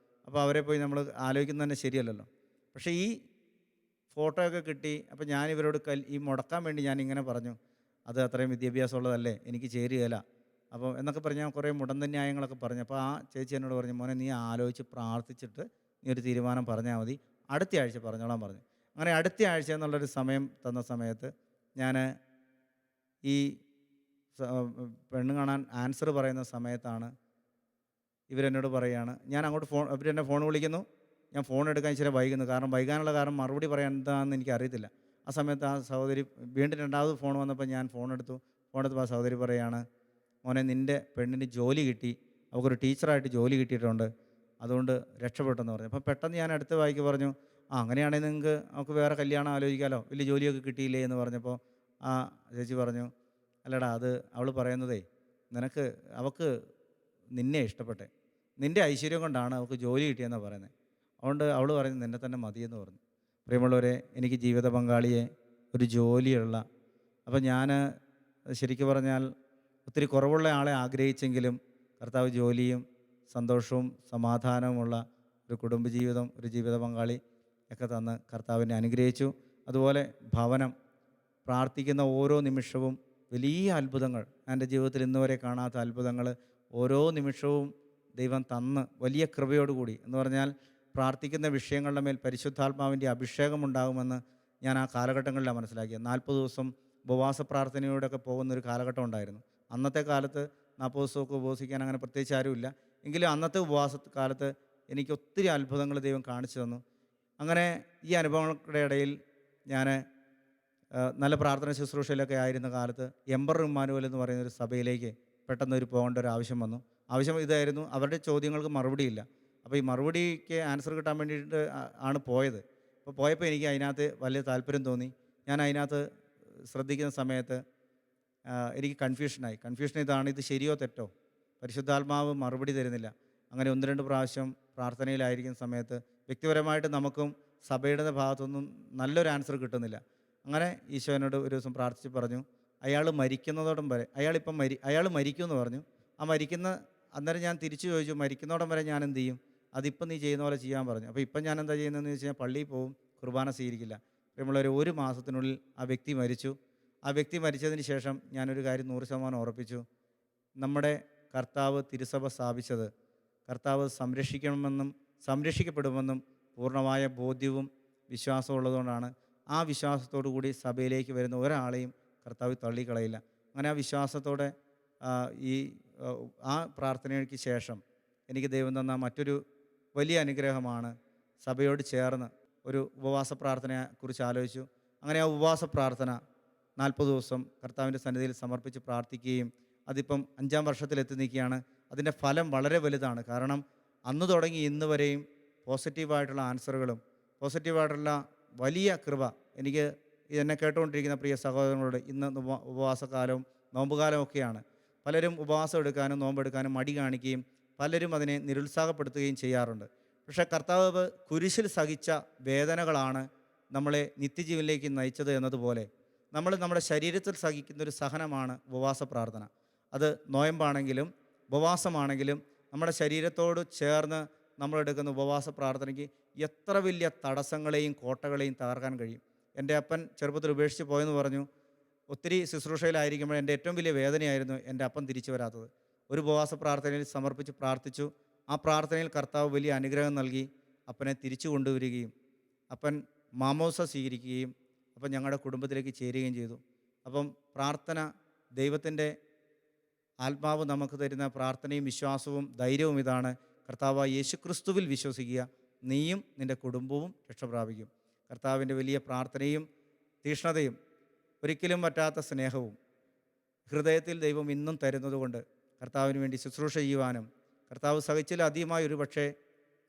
അപ്പോൾ അവരെ പോയി നമ്മൾ ആലോചിക്കുന്നത് തന്നെ ശരിയല്ലല്ലോ. പക്ഷേ ഈ ഫോട്ടോ ഒക്കെ കിട്ടി. അപ്പോൾ ഞാൻ ഇവരോട് ഈ മുടക്കാൻ വേണ്ടി ഞാൻ ഇങ്ങനെ പറഞ്ഞു, അത് അത്രയും വിദ്യാഭ്യാസമുള്ളതല്ലേ, എനിക്ക് ചേരുകയില്ല. അപ്പോൾ എന്നൊക്കെ പറഞ്ഞ് ഞാൻ കുറേ മുടന്ത ന്യായങ്ങളൊക്കെ പറഞ്ഞു. അപ്പോൾ ആ ചേച്ചി എന്നോട് പറഞ്ഞു, മോനെ നീ ആലോചിച്ച് പ്രാർത്ഥിച്ചിട്ട് നീ ഒരു തീരുമാനം പറഞ്ഞാൽ മതി, അടുത്ത ആഴ്ച പറഞ്ഞോളാൻ പറഞ്ഞു. അങ്ങനെ അടുത്ത ആഴ്ച എന്നുള്ളൊരു സമയം തന്ന സമയത്ത് ഞാൻ ഈ പെണ്ണ് കാണാൻ ആൻസർ പറയുന്ന സമയത്താണ് ഇവരെന്നോട് പറയുകയാണ്, ഞാൻ അങ്ങോട്ട് ഇവരെന്നെ ഫോൺ വിളിക്കുന്നു, ഞാൻ ഫോൺ എടുക്കാൻ ഇച്ചിരി വൈകുന്നു. കാരണം വൈകാനുള്ള കാരണം മറുപടി പറയാൻ എന്താണെന്ന് എനിക്കറിയത്തില്ല. ആ സമയത്ത് ആ സഹോദരി വീണ്ടും രണ്ടാമത് ഫോൺ വന്നപ്പോൾ ഞാൻ ഫോൺ എടുത്തപ്പോൾ ആ സഹോദരി പറയുകയാണ്, മോനെ നിൻ്റെ പെണ്ണിന് ജോലി കിട്ടി, അവൾക്കൊരു ടീച്ചറായിട്ട് ജോലി കിട്ടിയിട്ടുണ്ട്, അതുകൊണ്ട് രക്ഷപ്പെട്ടെന്ന് പറഞ്ഞു. അപ്പോൾ പെട്ടെന്ന് ഞാൻ അടുത്ത വായിക്ക് പറഞ്ഞു, അങ്ങനെയാണെങ്കിൽ നമുക്ക് വേറെ കല്യാണം ആലോചിക്കാമല്ലോ, വലിയ ജോലിയൊക്കെ കിട്ടിയില്ലേ എന്ന് പറഞ്ഞപ്പോൾ ആ ചേച്ചി പറഞ്ഞു, അല്ലടാ അത് അവൾ പറയുന്നതേ, അവൾക്ക് നിന്നെ ഇഷ്ടപ്പെട്ടെ, നിൻ്റെ ഐശ്വര്യം കൊണ്ടാണ് അവൾക്ക് ജോലി കിട്ടിയെന്നാണ് പറയുന്നത്, അതുകൊണ്ട് അവൾ പറയുന്നത് നിന്നെ തന്നെ മതിയെന്ന് പറഞ്ഞു. പ്രിയമുള്ളവരെ, എനിക്ക് ജീവിത പങ്കാളിയെ, ഒരു ജോലിയുള്ള, അപ്പം ഞാൻ ശരിക്കും പറഞ്ഞാൽ ഒത്തിരി കുറവുള്ള ആളെ ആഗ്രഹിച്ചെങ്കിലും കർത്താവ് ജോലിയും സന്തോഷവും സമാധാനവുമുള്ള ഒരു കുടുംബജീവിതം, ഒരു ജീവിത പങ്കാളി ഒക്കെ തന്ന് കർത്താവിനെ അനുഗ്രഹിച്ചു. അതുപോലെ ഭവനം, പ്രാർത്ഥിക്കുന്ന ഓരോ നിമിഷവും വലിയ അത്ഭുതങ്ങൾ, എൻ്റെ ജീവിതത്തിൽ ഇന്നുവരെ കാണാത്ത അത്ഭുതങ്ങൾ ഓരോ നിമിഷവും ദൈവം തന്ന് വലിയ കൃപയോടുകൂടി, എന്ന് പറഞ്ഞാൽ പ്രാർത്ഥിക്കുന്ന വിഷയങ്ങളുടെ മേൽ പരിശുദ്ധാത്മാവിൻ്റെ അഭിഷേകം ഉണ്ടാകുമെന്ന് ഞാൻ ആ കാലഘട്ടങ്ങളിലാണ് മനസ്സിലാക്കിയത്. 40 ദിവസം ഉപവാസ പ്രാർത്ഥനയോടൊക്കെ പോകുന്നൊരു കാലഘട്ടം ഉണ്ടായിരുന്നു. അന്നത്തെ കാലത്ത് 40 ദിവസമൊക്കെ ഉപവസിക്കാൻ അങ്ങനെ പ്രത്യേകിച്ച് ആരുമില്ല. എങ്കിലും അന്നത്തെ ഉപവാസ കാലത്ത് എനിക്ക് ഒത്തിരി അത്ഭുതങ്ങൾ ദൈവം കാണിച്ചു തന്നു. അങ്ങനെ ഈ അനുഭവങ്ങളുടെ ഇടയിൽ ഞാൻ നല്ല പ്രാർത്ഥന ശുശ്രൂഷയിലൊക്കെ ആയിരുന്ന കാലത്ത് എംബർ ഇമ്മാനുവൽ എന്ന് പറയുന്നൊരു സഭയിലേക്ക് പെട്ടെന്ന് പോകേണ്ട ഒരു ആവശ്യം വന്നു. ആവശ്യം ഇതായിരുന്നു, അവരുടെ ചോദ്യങ്ങൾക്ക് മറുപടിയില്ല. അപ്പോൾ ഈ മറുപടിക്ക് ആൻസർ കിട്ടാൻ വേണ്ടിയിട്ട് ആണ് പോയത്. അപ്പോൾ പോയപ്പോൾ എനിക്ക് അതിനകത്ത് വലിയ താല്പര്യം തോന്നി. ഞാൻ അതിനകത്ത് ശ്രദ്ധിക്കുന്ന സമയത്ത് എനിക്ക് കൺഫ്യൂഷൻ ഇതാണ്, ഇത് ശരിയോ തെറ്റോ, പരിശുദ്ധാത്മാവ് മറുപടി തരുന്നില്ല. അങ്ങനെ 1-2 പ്രാവശ്യം പ്രാർത്ഥനയിലായിരിക്കുന്ന സമയത്ത് വ്യക്തിപരമായിട്ട് നമുക്കും സഭയുടെ ഭാഗത്തൊന്നും നല്ലൊരു ആൻസർ കിട്ടുന്നില്ല. അങ്ങനെ ഈശോ എന്നോട് ഒരു ദിവസം പ്രാർത്ഥിച്ച് പറഞ്ഞു, അയാൾ മരിക്കുന്നതോടം വരെ അയാൾ മരിക്കുമെന്ന് പറഞ്ഞു. ആ മരിക്കുന്ന അന്നേരം ഞാൻ തിരിച്ചു ചോദിച്ചു, മരിക്കുന്നതോടം വരെ ഞാൻ എന്ത് ചെയ്യും? അതിപ്പം നീ ചെയ്യുന്ന പോലെ ചെയ്യാൻ പറഞ്ഞു. അപ്പോൾ ഇപ്പം ഞാൻ എന്താ ചെയ്യുന്നതെന്ന് വെച്ച് കഴിഞ്ഞാൽ പള്ളിയിൽ പോവും, കുർബാന സ്വീകരിക്കില്ല. ഒരു മാസത്തിനുള്ളിൽ ആ വ്യക്തി മരിച്ചു. ആ വ്യക്തി മരിച്ചതിന് ശേഷം ഞാനൊരു കാര്യം 100% ഉറപ്പിച്ചു. നമ്മുടെ കർത്താവ് തിരുസഭ സ്ഥാപിച്ചത് കർത്താവ് സംരക്ഷിക്കപ്പെടുമെന്നും പൂർണ്ണമായ ബോധ്യവും വിശ്വാസവും ഉള്ളതുകൊണ്ടാണ്. ആ വിശ്വാസത്തോടു കൂടി സഭയിലേക്ക് വരുന്ന ഒരാളെയും കർത്താവ് തള്ളിക്കളയില്ല. അങ്ങനെ ആ വിശ്വാസത്തോടെ ആ പ്രാർത്ഥനയ്ക്ക് ശേഷം എനിക്ക് ദൈവം തന്ന മറ്റൊരു വലിയ അനുഗ്രഹമാണ്, സഭയോട് ചേർന്ന് ഒരു ഉപവാസ പ്രാർത്ഥനയെക്കുറിച്ച് ആലോചിച്ചു. അങ്ങനെ ആ ഉപവാസ പ്രാർത്ഥന 40 ദിവസം കർത്താവിൻ്റെ സന്നിധിയിൽ സമർപ്പിച്ച് പ്രാർത്ഥിക്കുകയും അതിപ്പം 5-ാം വർഷത്തിലെത്തി നിൽക്കുകയാണ്. അതിൻ്റെ ഫലം വളരെ വലുതാണ്. കാരണം അന്ന് തുടങ്ങി ഇന്ന് വരെയും പോസിറ്റീവായിട്ടുള്ള ആൻസറുകളും പോസിറ്റീവായിട്ടുള്ള വലിയ കൃപ എനിക്ക് എന്നെ കേട്ടുകൊണ്ടിരിക്കുന്ന പ്രിയ സഹോദരങ്ങളോട്, ഇന്ന് ഉപവാസകാലവും നോമ്പുകാലവും ഒക്കെയാണ്. പലരും ഉപവാസം എടുക്കാനും നോമ്പെടുക്കാനും മടി കാണിക്കുകയും പലരും അതിനെ നിരുത്സാഹപ്പെടുത്തുകയും ചെയ്യാറുണ്ട്. പക്ഷേ കർത്താവ് കുരിശിൽ സഹിച്ച വേദനകളാണ് നമ്മളെ നിത്യജീവനിലേക്ക് നയിച്ചത് എന്നതുപോലെ നമ്മുടെ ശരീരത്തിൽ സഹിക്കുന്നൊരു സഹനമാണ് ഉപവാസ പ്രാർത്ഥന. അത് നോയമ്പാണെങ്കിലും ഉപവാസമാണെങ്കിലും നമ്മുടെ ശരീരത്തോട് ചേർന്ന് നമ്മളെടുക്കുന്ന ഉപവാസ പ്രാർത്ഥനയ്ക്ക് എത്ര വലിയ തടസ്സങ്ങളെയും കോട്ടകളെയും തകർക്കാൻ കഴിയും. എൻ്റെ അപ്പൻ ചെറുപ്പത്തിൽ ഉപേക്ഷിച്ച് പോയെന്ന് പറഞ്ഞു. ഒത്തിരി ശുശ്രൂഷയിലായിരിക്കുമ്പോൾ എൻ്റെ ഏറ്റവും വലിയ വേദനയായിരുന്നു എൻ്റെ അപ്പൻ തിരിച്ചു വരാത്തത്. ഒരു ഉപവാസ പ്രാർത്ഥനയിൽ സമർപ്പിച്ച് പ്രാർത്ഥിച്ചു. ആ പ്രാർത്ഥനയിൽ കർത്താവ് വലിയ അനുഗ്രഹം നൽകി അപ്പനെ തിരിച്ചു കൊണ്ടുവരികയും അപ്പൻ മാമോസ സ്വീകരിക്കുകയും അപ്പം ഞങ്ങളുടെ കുടുംബത്തിലേക്ക് ചേരുകയും ചെയ്തു. അപ്പം പ്രാർത്ഥന, ദൈവത്തിൻ്റെ ആത്മാവ് നമുക്ക് തരുന്ന പ്രാർത്ഥനയും വിശ്വാസവും ധൈര്യവും ഇതാണ്: കർത്താവായ യേശുക്രിസ്തുവിൽ വിശ്വസിക്കുക, നീയും നിൻ്റെ കുടുംബവും രക്ഷപ്രാപിക്കും. കർത്താവിൻ്റെ വലിയ പ്രാർത്ഥനയും തീഷ്ണതയും ഒരിക്കലും പറ്റാത്ത സ്നേഹവും ഹൃദയത്തിൽ ദൈവം ഇന്നും തരുന്നതുകൊണ്ട് കർത്താവിന് വേണ്ടി ശുശ്രൂഷ ചെയ്യുവാനും കർത്താവ് സഹിച്ചിലധികമായി ഒരു പക്ഷേ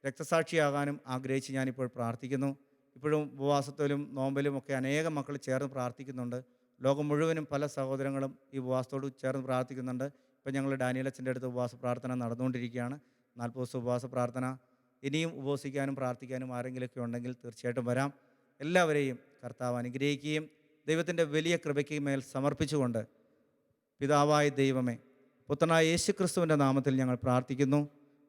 രക്തസാക്ഷിയാകാനും ആഗ്രഹിച്ച് ഞാനിപ്പോൾ പ്രാർത്ഥിക്കുന്നു. ഇപ്പോഴും ഉപവാസത്തിലും നോമ്പിലും ഒക്കെ അനേകം മക്കൾ ചേർന്ന് പ്രാർത്ഥിക്കുന്നുണ്ട്. ലോകം മുഴുവനും പല സഹോദരങ്ങളും ഈ ഉപവാസത്തോട് ചേർന്ന് പ്രാർത്ഥിക്കുന്നുണ്ട്. ഇപ്പം ഞങ്ങൾ ഡാനിയലച്ചൻ്റെ അടുത്ത് ഉപവാസ പ്രാർത്ഥന നടന്നുകൊണ്ടിരിക്കുകയാണ്. 40 ദിവസം ഉപവാസ പ്രാർത്ഥന. ഇനിയും ഉപവസിക്കാനും പ്രാർത്ഥിക്കാനും ആരെങ്കിലുമൊക്കെ ഉണ്ടെങ്കിൽ തീർച്ചയായിട്ടും വരാം. എല്ലാവരെയും കർത്താവ് അനുഗ്രഹിക്കുകയും ദൈവത്തിൻ്റെ വലിയ കൃപയ്ക്ക് മേൽ സമർപ്പിച്ചുകൊണ്ട്, പിതാവായ ദൈവമേ, പുത്രനായ യേശുക്രിസ്തുവിൻ്റെ നാമത്തിൽ ഞങ്ങൾ പ്രാർത്ഥിക്കുന്നു.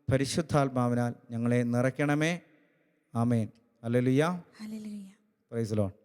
പരിശുദ്ധാത്മാവിനാൽ ഞങ്ങളെ നിറയ്ക്കണമേ. ആമേൻ. ഹല്ലേലൂയ. ഹല്ലേലൂയ. Praise the Lord.